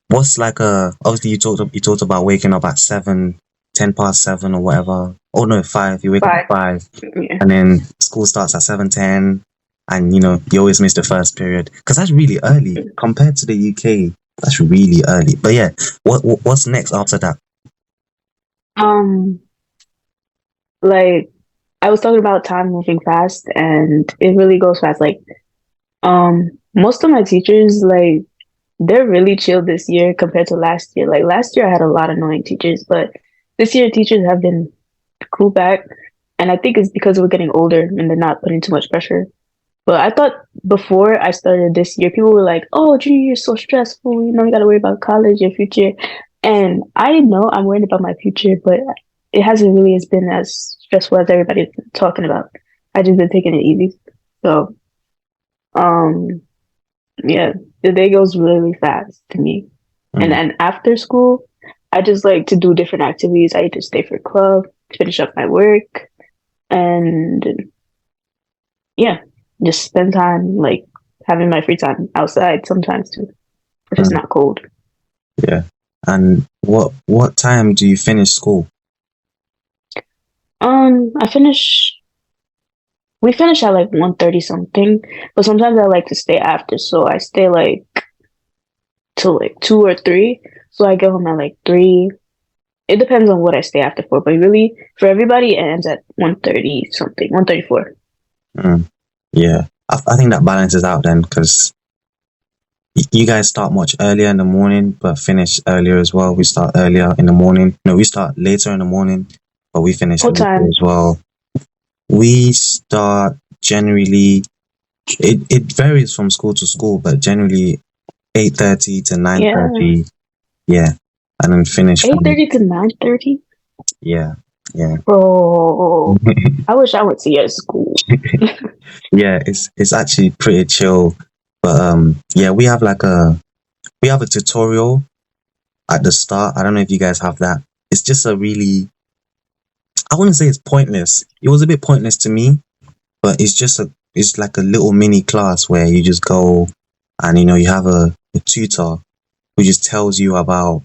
what's like obviously you talked about waking up at 7, 10 past 7 or whatever. Oh no, 5. You wake up at 5, Yeah. and then school starts at 7:10, and you know you always miss the first period because that's really early compared to the UK. That's really early. But yeah, what's next after that? Um, like I was talking about time moving fast, and it really goes fast. Like, most of my teachers, like, they're really chill this year compared to last year. Like last year, I had a lot of annoying teachers, but this year, teachers have been cool back, and I think it's because we're getting older and they're not putting too much pressure. But I thought before I started this year, people were like, "Oh, junior year's so stressful. You know, you got to worry about college, your future." And I know I'm worried about my future, but it hasn't really as been as stressful as everybody's talking about. I just been taking it easy. So, um, yeah, the day goes really fast to me. And Mm, then after school, I just like to do different activities. I either stay for club, finish up my work, and yeah, just spend time like having my free time outside sometimes too, if it's mm, not cold. yeah. And what time do you finish school? I finish. We finish at like 1:30 something, but sometimes I like to stay after, so I stay like till like 2 or 3. So I get home at like 3. It depends on what I stay after for, but really for everybody it ends at 1:30 something, 1:34. Mm, yeah, I think that balances out then because you guys start much earlier in the morning, but finish earlier as well. We start earlier in the morning. No, we start later in the morning, but we finish What later time? as well. We start generally. It varies from school to school, but generally 8:30 to nine Yeah, thirty. Yeah, and then finish from 8:30 to 9:30. yeah. Yeah. Bro, I wish I went to your school. Yeah, it's actually pretty chill. But yeah, we have a tutorial at the start. I don't know if you guys have that. It's just a really, I wouldn't say it's pointless. It was a bit pointless to me, but it's like a little mini class where you just go and you have a tutor who just tells you about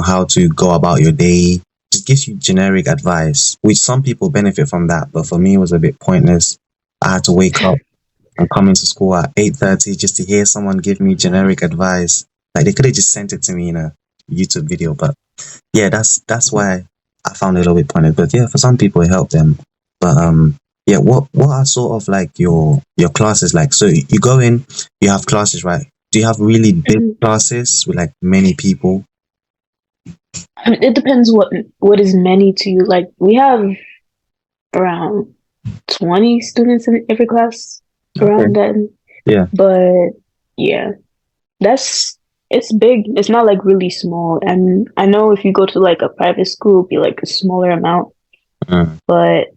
how to go about your day, just gives you generic advice, which some people benefit from that, but for me it was a bit pointless. I had to wake up and come into school at 8:30 just to hear someone give me generic advice. Like they could have just sent it to me in a YouTube video, but yeah, that's why I found it a little bit pointless. But yeah, for some people it helped them. But yeah, what are sort of like your classes like? So you go in, you have classes, right? Do you have really big Mhm. classes with like many people? It depends what is many to you. Like we have around 20 students in every class Okay. around then. Yeah. But yeah, it's big. It's not like really small. And I know if you go to like a private school, it'd be like a smaller amount. Mm, But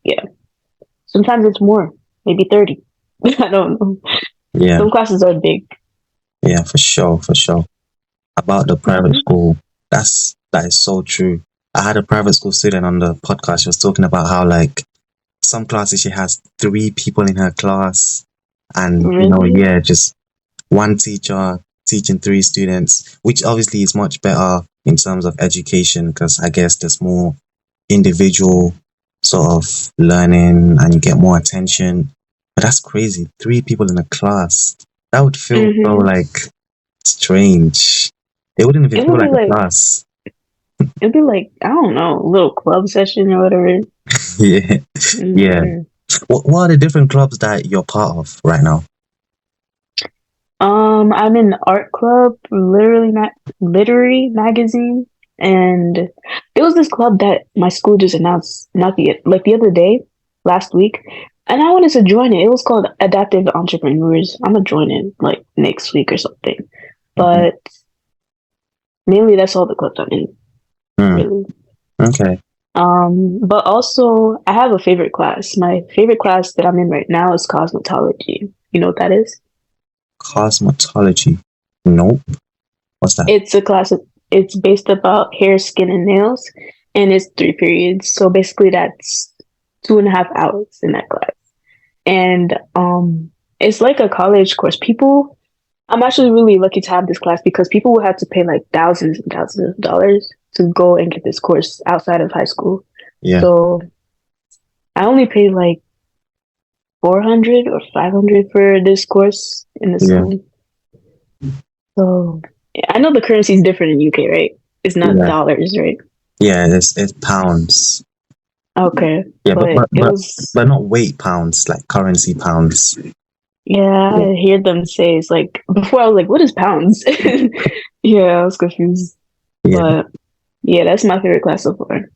yeah, sometimes it's more, maybe 30. I don't know. yeah. Some classes are big. Yeah, for sure, for sure. About the private Mhm. school, that is so true. I had a private school student on the podcast. She was talking about how like some classes she has 3 people in her class, and Really? yeah, just one teacher teaching 3 students, which obviously is much better in terms of education because I guess there's more individual sort of learning and you get more attention. But that's crazy. 3 people in a class. That would feel so Hmm. like strange. It wouldn't even It feel would be like a like class. it'd be like I don't know, a little club session or whatever. Yeah. Yeah. Hmm. What are the different clubs that you're part of right now? I'm in the art club, literary magazine, and it was this club that my school just announced not the other day, last week, and I wanted to join it. It was called Adaptive Entrepreneurs. I'm gonna join it like next week or something. Mhm. But mainly that's all the clubs I'm in, Mm, really. okay. But also I have a favorite class. My favorite class that I'm in right now is cosmetology. You know what that is? Cosmetology. Nope. What's that? It's a class. It's based about hair, skin, and nails, and it's 3 periods. So basically, that's 2.5 hours in that class. And it's like a college course. I'm actually really lucky to have this class because people will have to pay like thousands and thousands of dollars to go and get this course outside of high school. Yeah. So I only paid like 400 or 500 for this course in the Yeah. school. So yeah, I know the currency is different in UK, right? It's not Yeah. dollars, right? Yeah. It's pounds. Okay, Yeah, but but but it but was but not weight pounds, like currency pounds. yeah. Yeah. I hear them say it's like before I was like, "What is pounds?" Yeah, I was confused, Yeah. but yeah, that's my favorite class so far.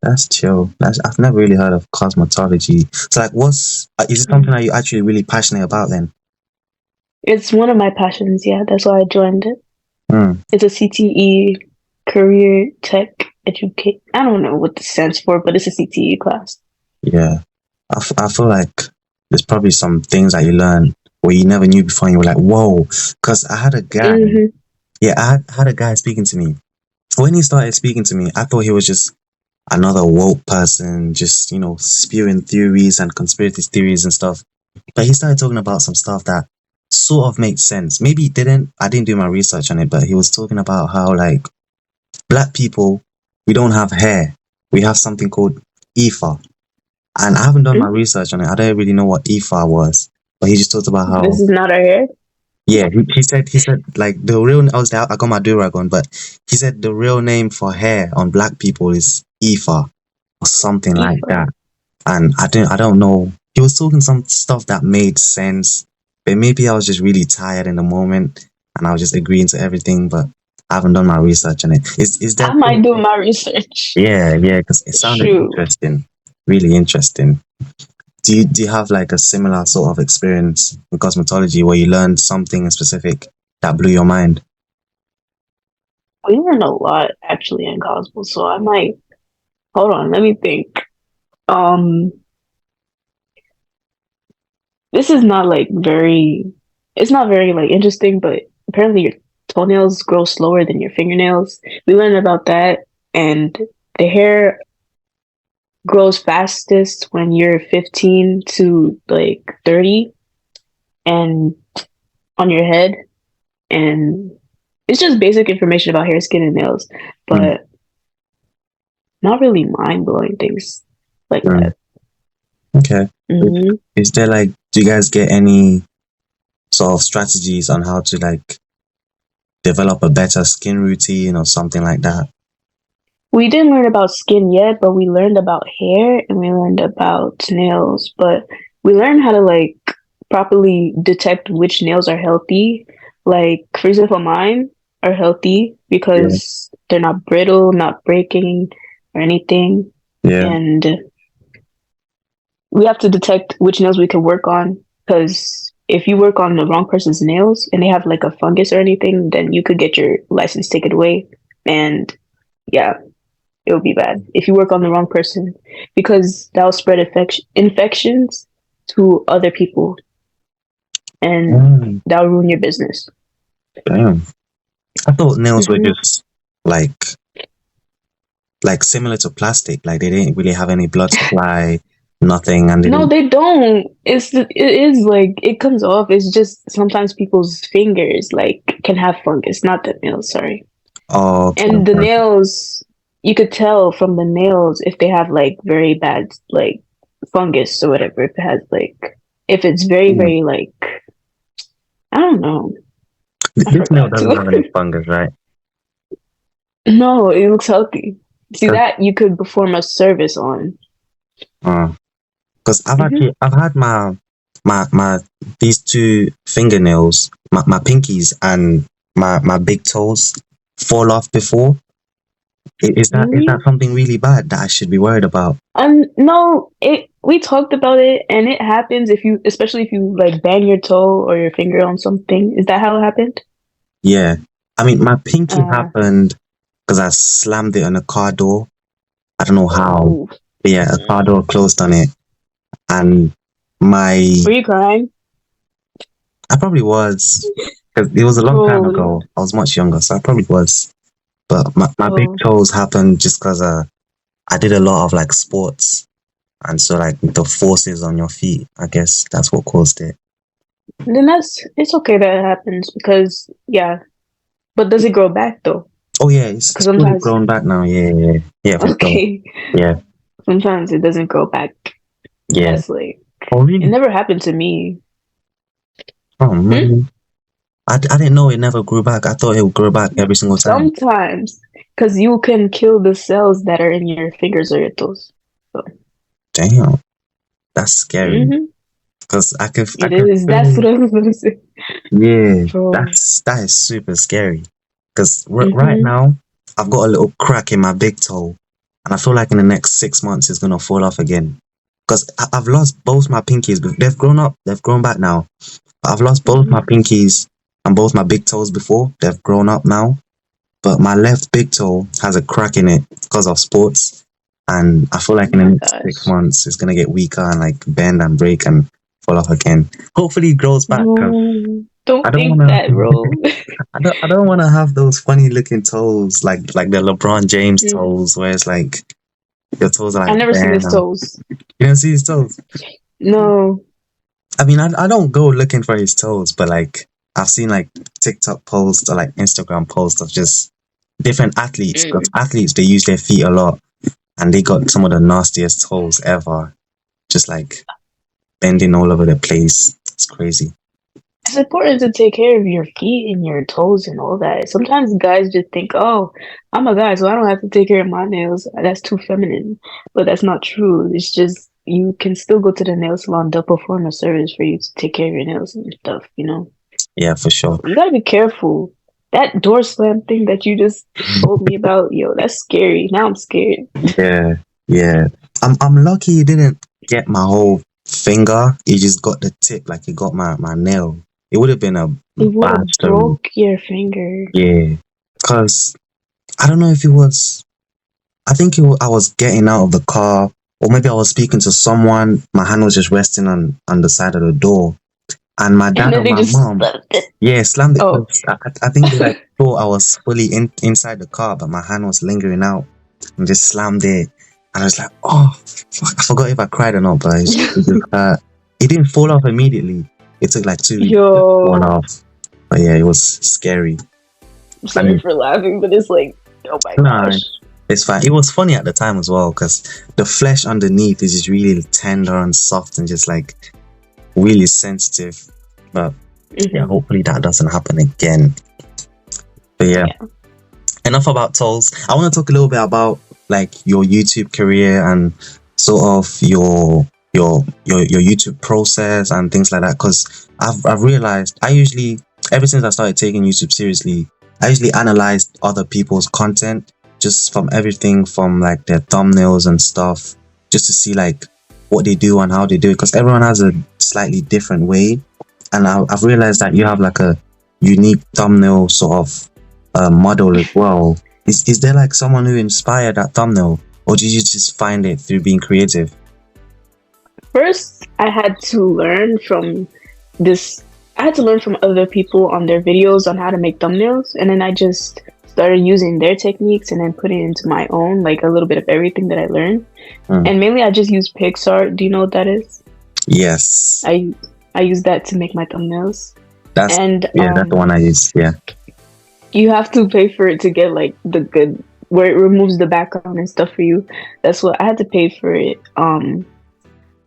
That's chill. I've never really heard of cosmetology. So like, is it something Mhm. that you're actually really passionate about then? It's one of my passions. Yeah, that's why I joined it. Hmm. It's a CTE, career tech educate. I don't know what this stands for, but it's a CTE class. Yeah. I feel like there's probably some things that you learn where you never knew before and you were like, whoa. Because I had a guy, Hmm. yeah, I had a guy speaking to me. When he started speaking to me, I thought he was just another woke person, just, spewing theories and conspiracy theories and stuff. But he started talking about some stuff that sort of made sense. Maybe it didn't. I didn't do my research on it, but he was talking about how, like, black people, we don't have hair. We have something called ether. And I haven't done my research on it. I don't really know what ether was. But he just talked about This how, is not our hair. yeah, he said, like, the real, obviously, I got my do-rag on, but he said the real name for hair on black people is ether or something like Ifa. that. And I don't know. He was talking some stuff that made sense, but maybe I was just really tired in the moment and I was just agreeing to everything, but I haven't done my research on it. Is there I might do my research. yeah, because it sounded Shoot. interesting. Really interesting. Do you have like a similar sort of experience in cosmetology where you learned something specific that blew your mind? We learn a lot actually in gospel, so I might. Hold on, let me think. Um, this is not like very. It's not very like interesting, but apparently your toenails grow slower than your fingernails. We learned about that, and the hair grows fastest when you're 15 to like 30, and on your head, and it's just basic information about hair, skin, and nails, Mm, but not really mind blowing things like mm. that. Okay. Hmm. Is there like, do you guys get any sort of strategies on how to like develop a better skin routine or something like that? We didn't learn about skin yet, but we learned about hair and we learned about nails. But we learned how to like properly detect which nails are healthy. Like, for example, mine are healthy Yeah. because they're not brittle, not breaking or anything. Yeah. And we have to detect which nails we can work on because if you work on the wrong person's nails and they have like a fungus or anything, then you could get your license taken away. And yeah, it would be bad if you work on the wrong person because that'll spread infections to other people and Mm, that'll ruin your business. damn. I thought nails were Hmm. just like similar to plastic. Like they didn't really have any blood supply, nothing, and they No, didn't. they don't. It is like it comes off. It's just sometimes people's fingers like can have fungus, not the nails. Sorry. Oh, okay, And the okay. nails, you could tell from the nails if they have like very bad like fungus or whatever. If it has like, if it's very, Mm. very like, I don't know. I This nail forgot doesn't have any to. fungus, right? No, it looks healthy. See 'Cause that you could perform a service on. uh, Hmm. I've had my these two fingernails, my pinkies and my big toes fall off before. Is Really? that something really bad that I should be worried about? No, it we talked about it and it happens if you especially if you like bang your toe or your finger on something. Is that how it happened? Yeah. I mean, my pinky Uh happened because I slammed it on a car door. I don't know how. oh. But yeah, a car door closed on it. And my, Were you crying? I probably was, because it was a long time Oh, ago. I was much younger, so I probably was. But my big oh. toes happened just because I did a lot of like sports. And so like the forces on your feet, I guess that's what caused it. Then it's okay that it happens because yeah. But does it grow back though? Oh yeah, Because it's fully sometimes grown back now. Yeah, yeah, yeah. Yeah, for sure. okay, Yeah, sometimes it doesn't grow back. yeah. That's like Oh it really? never happened to me. Oh Hmm? man. I didn't know it never grew back. I thought it would grow back every single time. Sometimes because you can kill the cells that are in your fingers or your toes. So, Damn, that's scary. hmm. Because I It can is. That's what feel. I was gonna say, Yeah, bro. that is super scary. Because right Hmm. now I've got a little crack in my big toe, and I feel like in the next 6 months it's gonna fall off again. Because I've lost both my pinkies. They've grown up. They've grown back now. But I've lost both my Hmm. pinkies and both my big toes before. They've grown up now. But my left big toe has a crack in it because of sports. And I feel Oh like in the my next six gosh. months, it's going to get weaker and like bend and break and fall off again. Hopefully it grows back because No, I don't don't think want that, to, bro. I don't want to have those funny looking toes like the LeBron James Mm. toes where it's like your toes are I like never seen bent his and toes. you don't see his toes. No. I mean, I don't go looking for his toes, but like I've seen like TikTok posts or like Instagram posts of just different athletes because Mm. athletes they use their feet a lot and they got some of the nastiest toes ever, just like bending all over the place. It's crazy. It's important to take care of your feet and your toes and all that. Sometimes guys just think, oh, I'm a guy, so I don't have to take care of my nails. That's too feminine. But that's not true. It's just you can still go to the nail salon, they'll perform a service for you to take care of your nails and stuff, you know? Yeah, for sure. You gotta be careful. That door slam thing that you just told me about, yo, that's scary. Now I'm scared. Yeah, yeah. I'm lucky he didn't get my whole finger. He just got the tip, like he got my nail. It would have been a It would bad have story. broke your finger. Yeah, because I don't know if it was. I think I was getting out of the car, or maybe I was speaking to someone. My hand was just resting on the side of the door, and my And dad then and they my just mom, left it. yeah, slammed it. Oh, 'Cause I think they like thought I was fully inside the car, but my hand was lingering out, and just slammed it. And I was like, oh, fuck, I forgot if I cried or not, but it just hurt. It didn't fall off immediately. It took like 2 weeks to fall yo, off. But yeah, it was scary. I'm I sorry mean, for laughing, but it's like, oh my nah, gosh. it's fine. It was funny at the time as well because the flesh underneath is just really tender and soft and just like really sensitive. But yeah, hopefully that doesn't happen again. But yeah, enough about tolls. I want to talk a little bit about like your YouTube career and sort of your YouTube process and things like that. Because I've realized ever since I started taking YouTube seriously, I usually analyzed other people's content just from everything from like their thumbnails and stuff, just to see like what they do and how they do it. Because everyone has a slightly different way, and I've realized that you have like a unique thumbnail sort of model as well. Is there like someone who inspired that thumbnail, or did you just find it through being creative? First, I had to learn from this. I had to learn from other people on their videos on how to make thumbnails, and then I just started using their techniques and then putting it into my own, like a little bit of everything that I learned. And mainly, I just use Pixar. Do you know what that is? Yes, I use that to make my thumbnails. that's And that's the one I use. Yeah, you have to pay for it to get like the good where it removes the background and stuff for you. That's what I had to pay for it.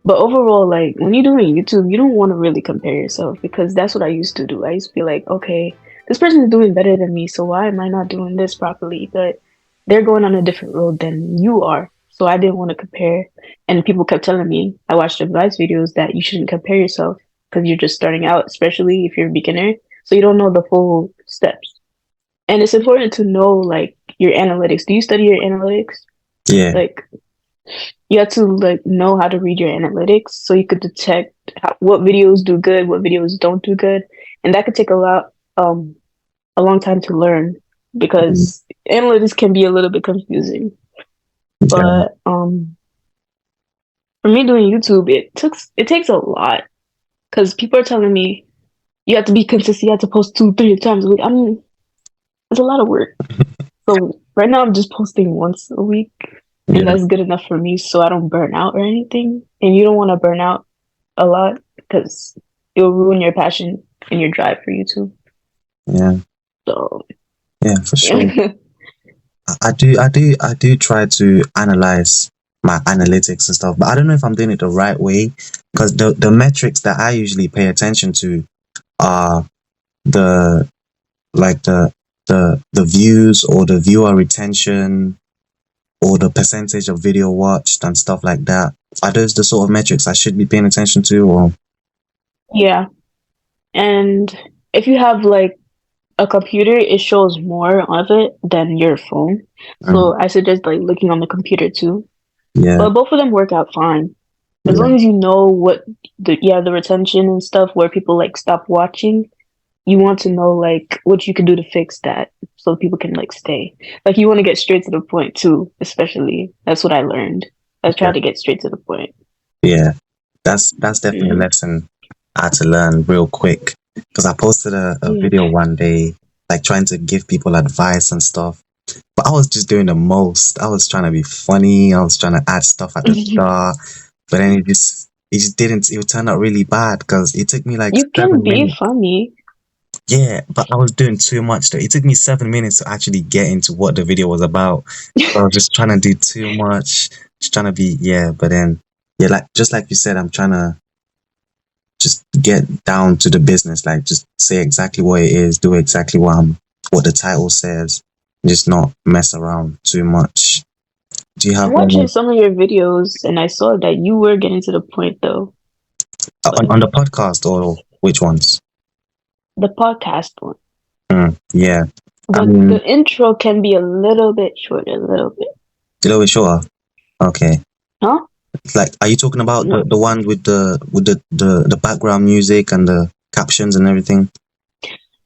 But overall, like when you're doing YouTube, you don't want to really compare yourself because that's what I used to do. I used to be like, okay, this person is doing better than me, so why am I not doing this properly? But they're going on a different road than you are. So I didn't want to compare. And people kept telling me, I watched advice videos that you shouldn't compare yourself because you're just starting out, especially if you're a beginner. So you don't know the full steps. And it's important to know like your analytics. Do you study your analytics? yeah, Like you have to like know how to read your analytics so you could detect what videos do good, what videos don't do good, and that could take a long time to learn because analytics can be a little bit confusing. yeah, But for me doing YouTube, it takes a lot because people are telling me you have to be consistent, you have to post 2, 3 times a week. I mean, it's a lot of work. So right now I'm just posting once a week, and yeah, that's good enough for me so I don't burn out or anything. And you don't want to burn out a lot because it'll ruin your passion and your drive for YouTube. yeah, So yeah, for sure. I do try to analyze my analytics and stuff, but I don't know if I'm doing it the right way because the metrics that I usually pay attention to are the like the views or the viewer retention or the percentage of video watched and stuff like that. Are those the sort of metrics I should be paying attention to? Or yeah, and if you have like a computer, it shows more of it than your phone. So I suggest like looking on the computer too. yeah, But both of them work out fine. As yeah, long as you know what the retention and stuff where people like stop watching, you want to know like what you can do to fix that so people can like stay. Like you want to get straight to the point too, especially. That's what I learned. I yeah, tried to get straight to the point. yeah. That's definitely a Mm. lesson I had to learn real quick because I posted a Yeah. video one day like trying to give people advice and stuff. But I was just doing the most. I was trying to be funny. I was trying to add stuff at the start. But then it just didn't. It turned out really bad because it took me like You can 7 minutes. be funny. Yeah, but I was doing too much though. It took me 7 minutes to actually get into what the video was about. So I was just trying to do too much, just trying to be, yeah. But then, yeah, like just like you said, I'm trying to just get down to the business, like just say exactly what it is, do exactly what the title says, and just not mess around too much. Do you I'm have watching some of your videos and I saw that you were getting to the point though. But on the podcast or which ones? the podcast one. Yeah, I But mean, the intro can be a little bit short, a little bit. a little bit shorter. Okay. Huh? Like, are you talking about No. the one with the background music and the captions and everything?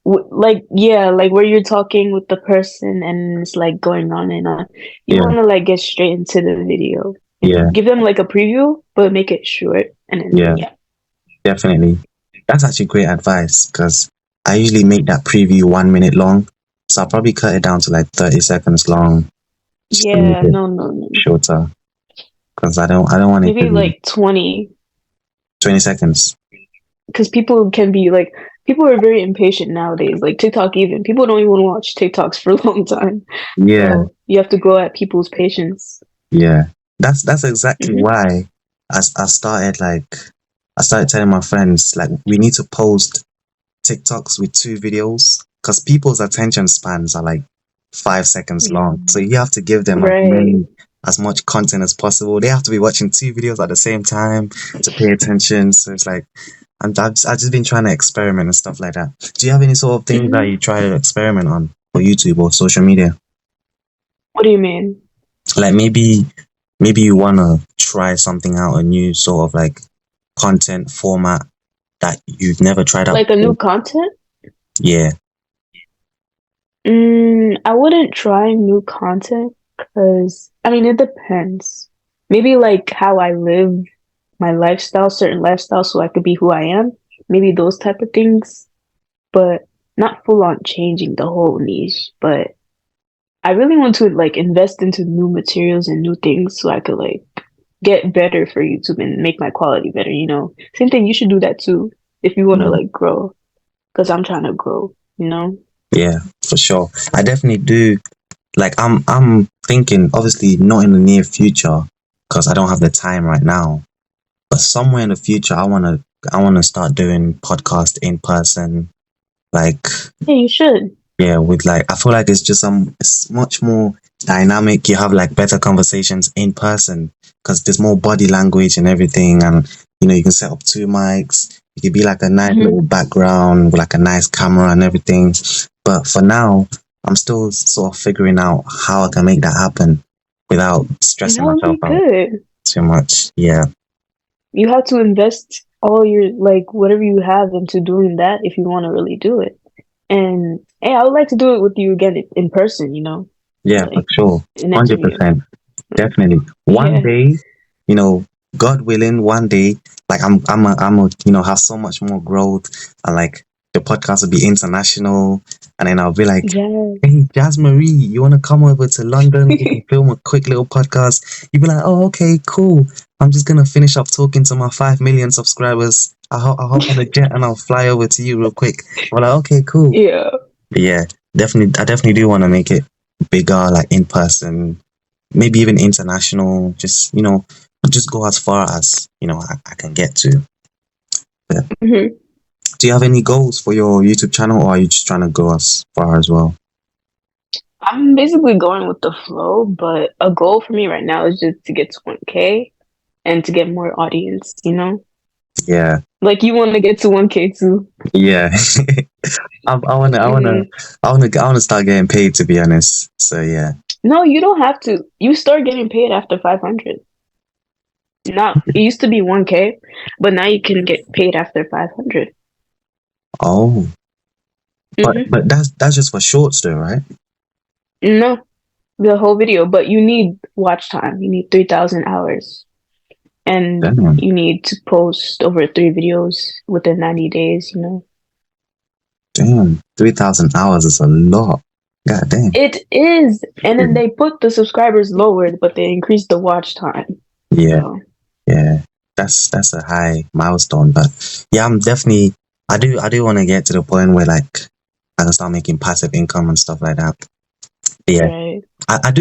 like like where you're talking with the person and it's like going on and on. You Yeah, want to like get straight into the video. yeah, Give them like a preview, but make it short, and then yeah, definitely. That's actually great advice because I usually make that preview 1 minute long. So I'll probably cut it down to like 30 seconds long just to make yeah, it no. shorter because I don't want it to Maybe be like 20, 20 seconds. because people are very impatient nowadays. Like TikTok, even people don't even watch TikToks for a long time. Yeah, So you have to go at people's patience. yeah. That's exactly Hmm. why I started telling my friends like we need to post TikToks with 2 videos because people's attention spans are like 5 seconds long. So you have to give them Right. as much content as possible. They have to be watching 2 videos at the same time to pay attention. So it's like I've just been trying to experiment and stuff like that. Do you have any sort of things that Hmm. you try to experiment on for YouTube or social media? What do you mean? Like maybe you wanna try something out, a new sort of like content format that you've never tried out Like a new before. content? Yeah. I wouldn't try new content because I mean it depends. Maybe like how I live my lifestyle, certain lifestyle, so I could be who I am. Maybe those type of things, but not full on changing the whole niche. But I really want to like invest into new materials and new things so I could like get better for YouTube and make my quality better, you know. Same thing, you should do that too if you want to Mm. like grow, because I'm trying to grow, you know. Yeah, for sure. I definitely do. Like I'm thinking, obviously not in the near future because I don't have the time right now. But somewhere in the future, I wanna start doing podcast in person. Like Yeah, you should. yeah, with like I feel like it's much more dynamic. You have like better conversations in person because there's more body language and everything, and you can set up 2 mics. It could be like a nice Hmm. little background with like a nice camera and everything. But for now, I'm still sort of figuring out how I can make that happen without stressing That would myself be out good. too much. Yeah, You have to invest all your like whatever you have into doing that if you want to really do it. And hey, I would like to do it with you again in person, you know, yeah, for like sure, an interview. 100%. Definitely. One Yeah. day, God willing, one day, like I'm a, have so much more growth and like the podcast will be international and then I'll be like, Yeah. hey, Jasmarie, you want to come over to London? We can film a quick little podcast. You'd be like, oh, okay, cool. I'm just going to finish up talking to my 5 million subscribers. I'll hop on a jet and I'll fly over to you real quick. I'm like, okay, cool. Yeah. But yeah, definitely, I definitely do want to make it bigger, like in person, maybe even international, just go as far as I can get to. Yeah. Hmm. Do you have any goals for your YouTube channel or are you just trying to go as far as well? I'm basically going with the flow, but a goal for me right now is just to get to 1K and to get more audience, you know? Yeah, Like you want to get to 1K too. yeah. Hmm. I wanna start getting paid, to be honest. So yeah. No, you don't have to. You start getting paid after 500. Not it used to be 1K, but now you can get paid after 500. Oh, but Hmm. that's just for shorts though, right? No, the whole video, but you need watch time. You need 3,000 hours, and Damn, you need to post over 3 videos within 90 days. You know, damn. 3,000 hours is a lot. God damn. it is, and then they put the subscribers lower, but they increased the watch time. Yeah. So, Yeah, that's a high milestone, but yeah, I do want to get to the point where like I can start making passive income and stuff like that. But yeah, right. I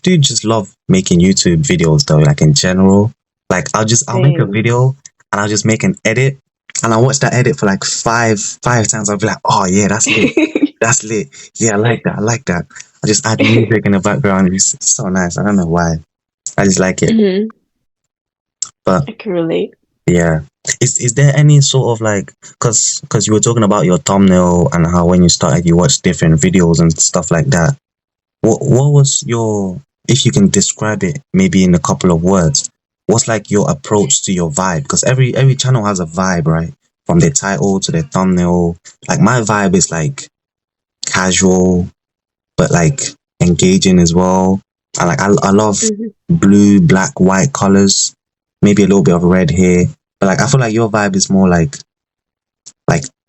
do just love making YouTube videos though, like in general. Like I'll make a Same. video and I'll just make an edit and I'll watch that edit for like five times. I'll be like, oh yeah, that's lit. That's lit. Yeah, I like that. I like that. I just add music in the background. It's so nice. I don't know why. I just like it. Hmm. But I can relate. yeah. Is there any sort of like cause you were talking about your thumbnail and how when you started you watched different videos and stuff like that. What was your, if you can describe it maybe in a couple of words, what's like your approach to your vibe? Because every channel has a vibe, right? from their title to their thumbnail. Like my vibe is like casual, but like engaging as well. And like I love Mhm. blue, black, white colors, maybe a little bit of red here. But like I feel like your vibe is more like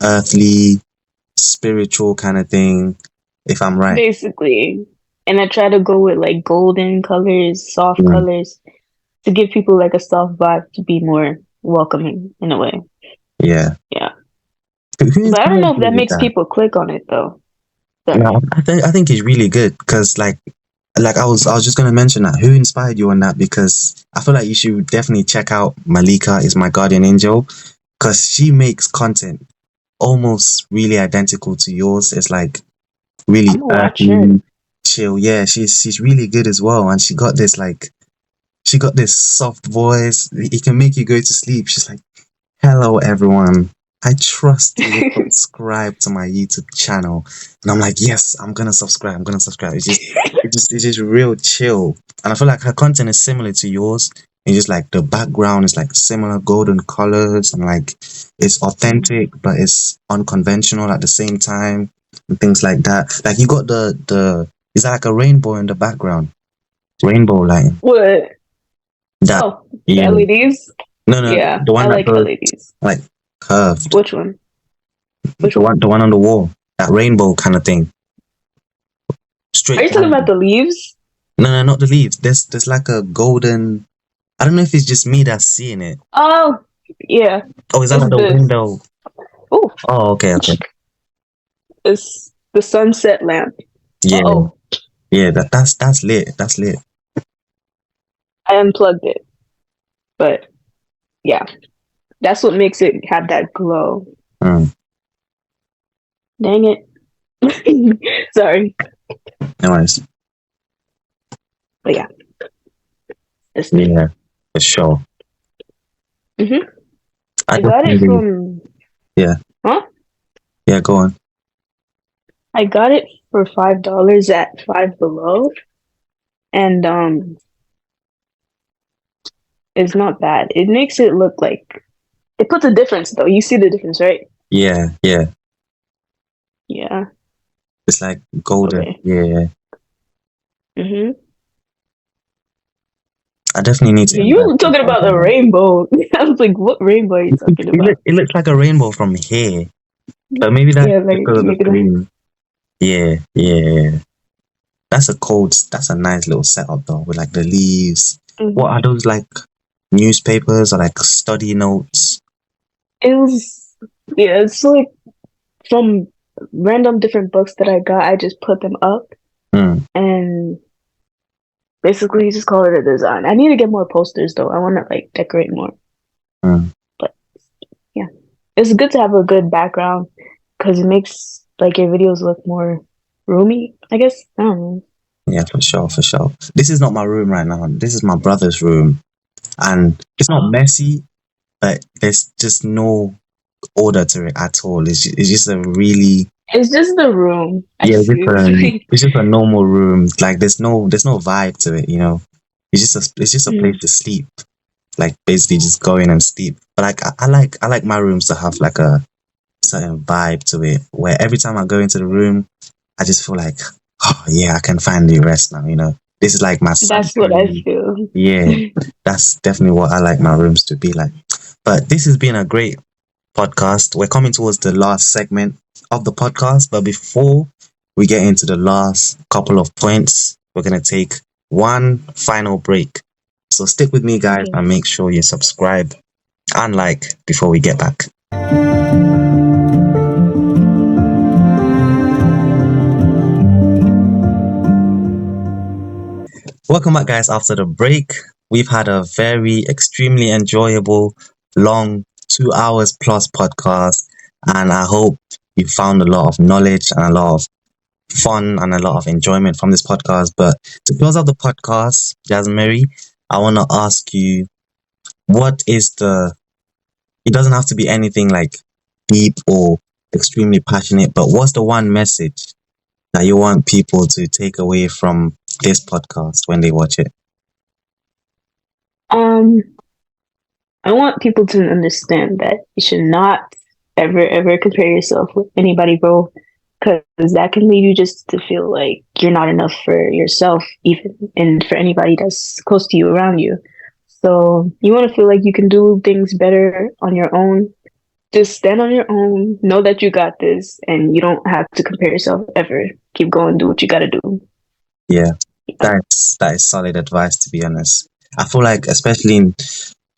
earthly, spiritual kind of thing, if I'm right. Basically. And I try to go with like golden colors, soft Mm, colors to give people like a soft vibe to be more welcoming in a way. yeah. Yeah. Who But I don't inspired know if you that with makes that? people click on it though. Sorry. No, I think it's really good because like I was just gonna mention that. Who inspired you on that? Because I feel like you should definitely check out Malika is my guardian angel because she makes content almost really identical to yours. It's like really I'm gonna watch her. earthy, chill. Yeah, she's really good as well, and she got this soft voice. It can make you go to sleep. She's like, "Hello, everyone. I trust you will subscribe to my YouTube channel." And I'm like, "Yes, I'm gonna subscribe. I'm gonna subscribe." It's just real chill, and I feel like her content is similar to yours. And just like the background is like similar golden colors, and like it's authentic, but it's unconventional at the same time, and things like that. Like you got the is that like a rainbow in the background? Rainbow line. What? That Oh, the yeah. LEDs? No, Yeah, the I one that like goes LEDs. like curved. Which one? Which The one? one on the wall. That rainbow kind of thing. Are Straight you talking about down. the leaves? No, not the leaves. There's like a golden. I don't know if it's just me that's seeing it. Oh, yeah. Oh, is that It's like the this. window? Oh, Oh, okay. it's the sunset lamp. Yeah, Oh, yeah. That's lit. That's lit. I unplugged it. But yeah, that's what makes it have that glow. Mm, Dang it. Sorry. nice. But yeah, it's me. Yeah, for sure. hmm I I got it definitely. from, Yeah, huh? yeah. Go on. I got it for $5 at Five Below. And it's not bad. It makes it look like it puts a difference though. You see the difference, right? Yeah, yeah. Yeah. It's like golden. Okay. Yeah, hmm I definitely need to You invest were in talking about something the like rainbow. I was like, what rainbow are you talking about? it looks like a rainbow from here, but maybe that's Yeah, like because of the make it. screen. Yeah, yeah. That's a nice little setup though, with like the leaves. What Mhm. are those like newspapers or like study notes? It was, yeah, it's like from random different books that I got. I just put them up Mm, and basically just call it a design. I need to get more posters though. I want to like decorate more. mm. But yeah, it's good to have a good background because it makes like your videos look more roomy, I guess. I don't know. Yeah, for sure, for sure. This is not my room right now. This is my brother's room, and it's not Oh, messy, but there's just no order to it at all. It's just a really it's just the room. I yeah, see. It's like, it's just a normal room. Like there's no vibe to it. It's just a place mm, to sleep. Like basically just go in and sleep. But like I like my rooms to have like a certain vibe to it, where every time I go into the room, I just feel like, oh yeah, I can finally rest now. This is like my that's what I sanctuary. feel. Yeah, that's definitely what I like my rooms to be like. But this has been a great podcast. We're coming towards the last segment of the podcast, but before we get into the last couple of points, we're gonna take one final break. So stick with me, guys, Okay. and make sure you subscribe and like before we get back. Welcome back, guys. After the break, we've had a very extremely enjoyable, long 2 hours plus podcast, and I hope you found a lot of knowledge and a lot of fun and a lot of enjoyment from this podcast. But to close out the podcast, Jasmarie, I want to ask you, what is the? It doesn't have to be anything like deep or extremely passionate, but what's the one message that you want people to take away from this podcast when they watch it? Um, I want people to understand that you should not ever compare yourself with anybody, bro, because that can lead you just to feel like you're not enough for yourself, even, and for anybody that's close to you, around you. So you want to feel like you can do things better on your own. Just stand on your own, know that you got this, and you don't have to compare yourself ever. Keep going, do what you got to do. Yeah, that is solid advice, to be honest. I feel like, especially in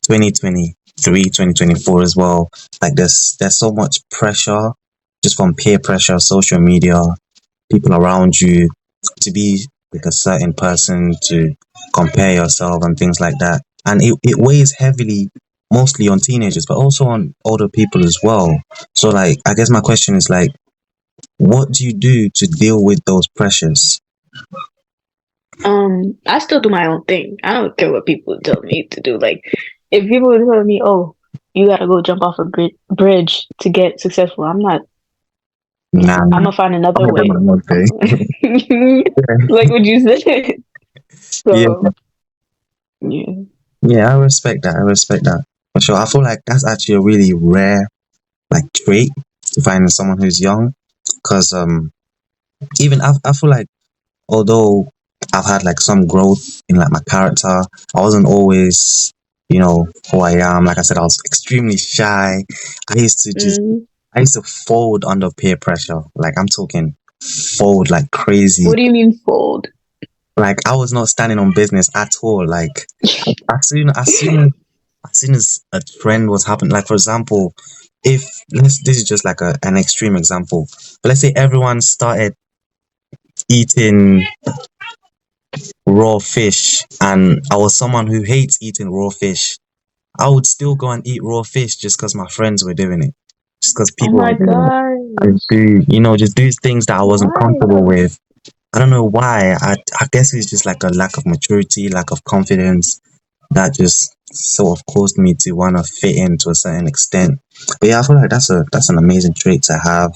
2023, 2024 as well, like there's so much pressure just from peer pressure, social media, people around you to be like a certain person, to compare yourself and things like that. And it weighs heavily mostly on teenagers, but also on older people as well. So like I guess my question is like, what do you do to deal with those pressures? I still do my own thing. I don't care what people tell me to do. Like, if people tell me, "Oh, you gotta go jump off a bridge to get successful," I'm not. Nah, I'm gonna find I'm another gonna do way. my own thing. Like what you said. Yeah. So yeah. Yeah, I respect that. I respect that. For sure. I feel like that's actually a really rare like trait to find in someone who's young. Cause even I feel like although I've had like some growth in like my character, I wasn't always, who I am. Like I said, I was extremely shy. I used to just Mm. I used to fold under peer pressure. Like I'm talking fold like crazy. What do you mean fold? Like I was not standing on business at all. Like as soon as a trend was happening, like for example, if this is just like an extreme example, but let's say everyone started eating raw fish and I was someone who hates eating raw fish, I would still go and eat raw fish just because my friends were doing it, just because Oh people my were doing it. gosh. And just do things that I wasn't Why? comfortable with. I don't know why. I guess it's just like a lack of maturity, lack of confidence that just sort of caused me to want to fit in to a certain extent. But yeah, I feel like that's an amazing trait to have.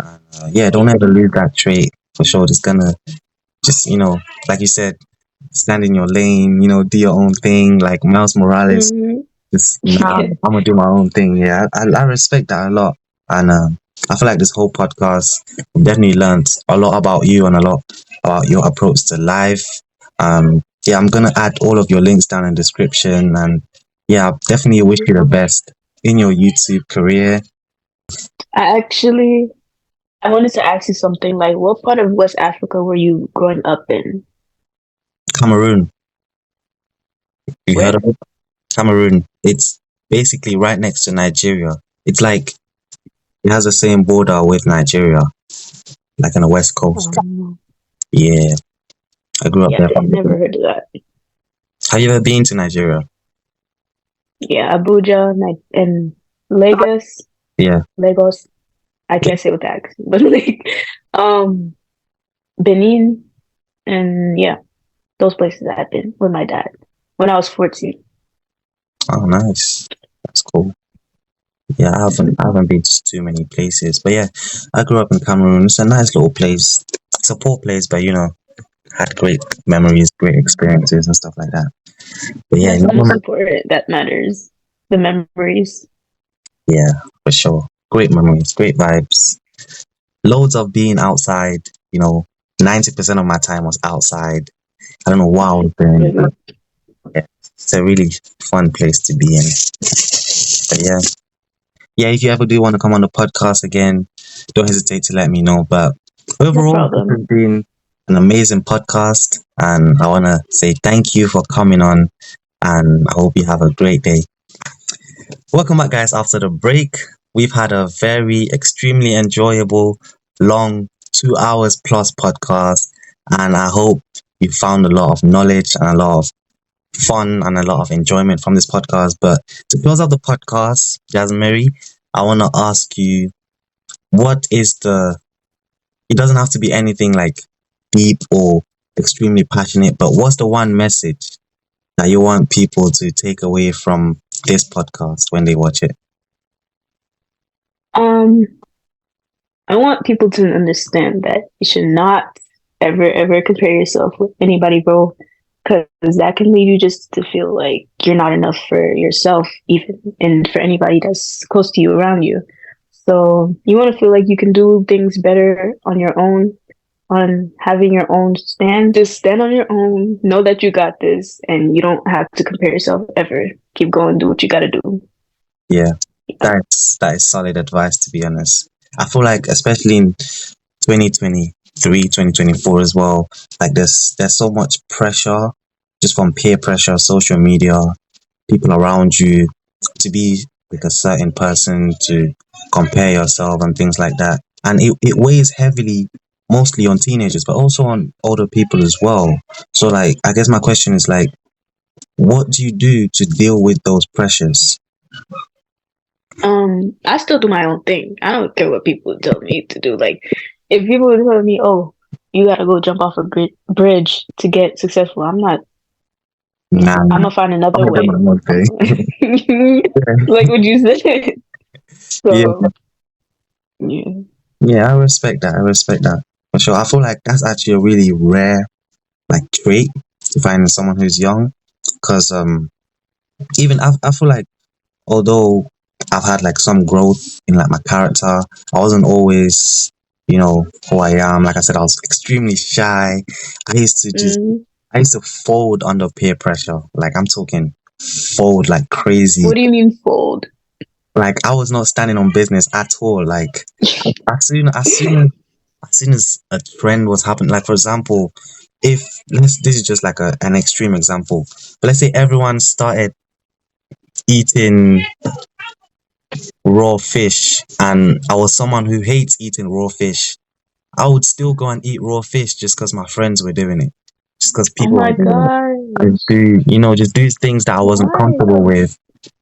And, yeah, don't ever lose that trait for sure. Just gonna just like you said, stand in your lane. Do your own thing. Like Miles Morales, Mhm. just nah, I'm gonna do my own thing. Yeah, I respect that a lot, and I feel like this whole podcast definitely learned a lot about you and a lot about your approach to life. Yeah, I'm gonna add all of your links down in the description, and yeah, I definitely wish you the best in your YouTube career. I wanted to ask you something. Like, what part of West Africa were you growing up in? Cameroon, you heard Where? of it? Cameroon. It's basically right next to Nigeria. It's like it has the same border with Nigeria, like on the west coast. Um, Yeah, I grew up yeah, there. never heard of that. Have you ever been to Nigeria? Yeah, Abuja and Lagos. Yeah. Lagos. I can't say with the accent, but like, um, Benin, and yeah, those places I've been with my dad when I was 14. Oh, nice. That's cool. Yeah, I haven't been to too many places, but yeah, I grew up in Cameroon. It's a nice little place. It's a poor place, but had great memories, great experiences, and stuff like that. But yeah, That's the most important that matters. The memories. yeah, for sure. Great memories, great vibes. Loads of being outside. 90% of my time was outside. I don't know what I was doing, Really. but yeah, it's a really fun place to be in. But yeah. Yeah, if you ever do want to come on the podcast again, don't hesitate to let me know. But No overall, this problem. has been an amazing podcast, and I want to say thank you for coming on, and I hope you have a great day. Welcome back, guys. After the break, we've had a very extremely enjoyable, long 2 hours plus podcast, and I hope you found a lot of knowledge and a lot of fun and a lot of enjoyment from this podcast. But to close out the podcast, Jasmarie, I want to ask you, what is it doesn't have to be anything like deep or extremely passionate, but what's the one message that you want people to take away from this podcast when they watch it? Um, I want people to understand that you should not ever compare yourself with anybody, bro, because that can lead you just to feel like you're not enough for yourself, even, and for anybody that's close to you, around you. So you want to feel like you can do things better on your own, on having your own stand. Just stand on your own, know that you got this, and you don't have to compare yourself ever. Keep going, do what you got to do. Yeah, that is solid advice, to be honest. I feel like, especially in 2023, 2024 as well, like there's so much pressure just from peer pressure, social media, people around you to be like a certain person, to compare yourself and things like that. And it weighs heavily mostly on teenagers, but also on older people as well. So like, I guess my question is like, what do you do to deal with those pressures? I still do my own thing. I don't care what people tell me to do. Like, if people are telling me, "Oh, you gotta go jump off a bridge to get successful," I'm not. Nah, I'm gonna find another way. okay. Like what you said. Yeah, So yeah. yeah, I respect that. I respect that for sure. I feel like that's actually a really rare like trait to find in someone who's young, because even I feel like, although I've had like some growth in like my character, I wasn't always, who I am. Like I said, I was extremely shy. I used to just Mm. I used to fold under peer pressure. Like, I'm talking fold like crazy. What do you mean fold? Like, I was not standing on business at all. Like, as soon as a trend was happening, like for example, if this is just like an extreme example, but let's say everyone started eating raw fish, and I was someone who hates eating raw fish, I would still go and eat raw fish just because my friends were doing it, just because Oh people my were doing it. And gosh. just do things that I wasn't Why? comfortable with.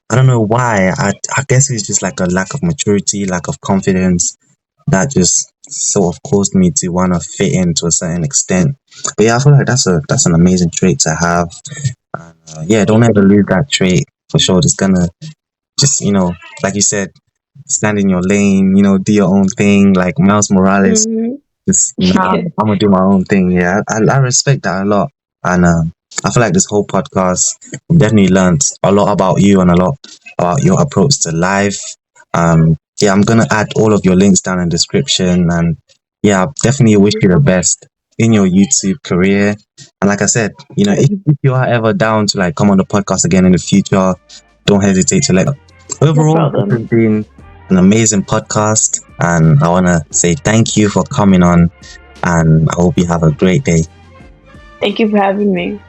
I don't know why. I guess it's just like a lack of maturity, lack of confidence that just sort of caused me to want to fit in to a certain extent. But yeah, I feel like that's an amazing trait to have. And, yeah, don't ever lose that trait for sure. Just like you said, stand in your lane. Do your own thing. Like Miles Morales, Hmm. just nah, Yeah. I'm gonna do my own thing. Yeah, I respect that a lot, and I feel like this whole podcast definitely learned a lot about you and a lot about your approach to life. Yeah, I'm gonna add all of your links down in the description, and yeah, I definitely wish you the best in your YouTube career. And like I said, if you are ever down to like come on the podcast again in the future, don't hesitate to let. No Overall, this problem. has been an amazing podcast, and I want to say thank you for coming on, and I hope you have a great day. Thank you for having me.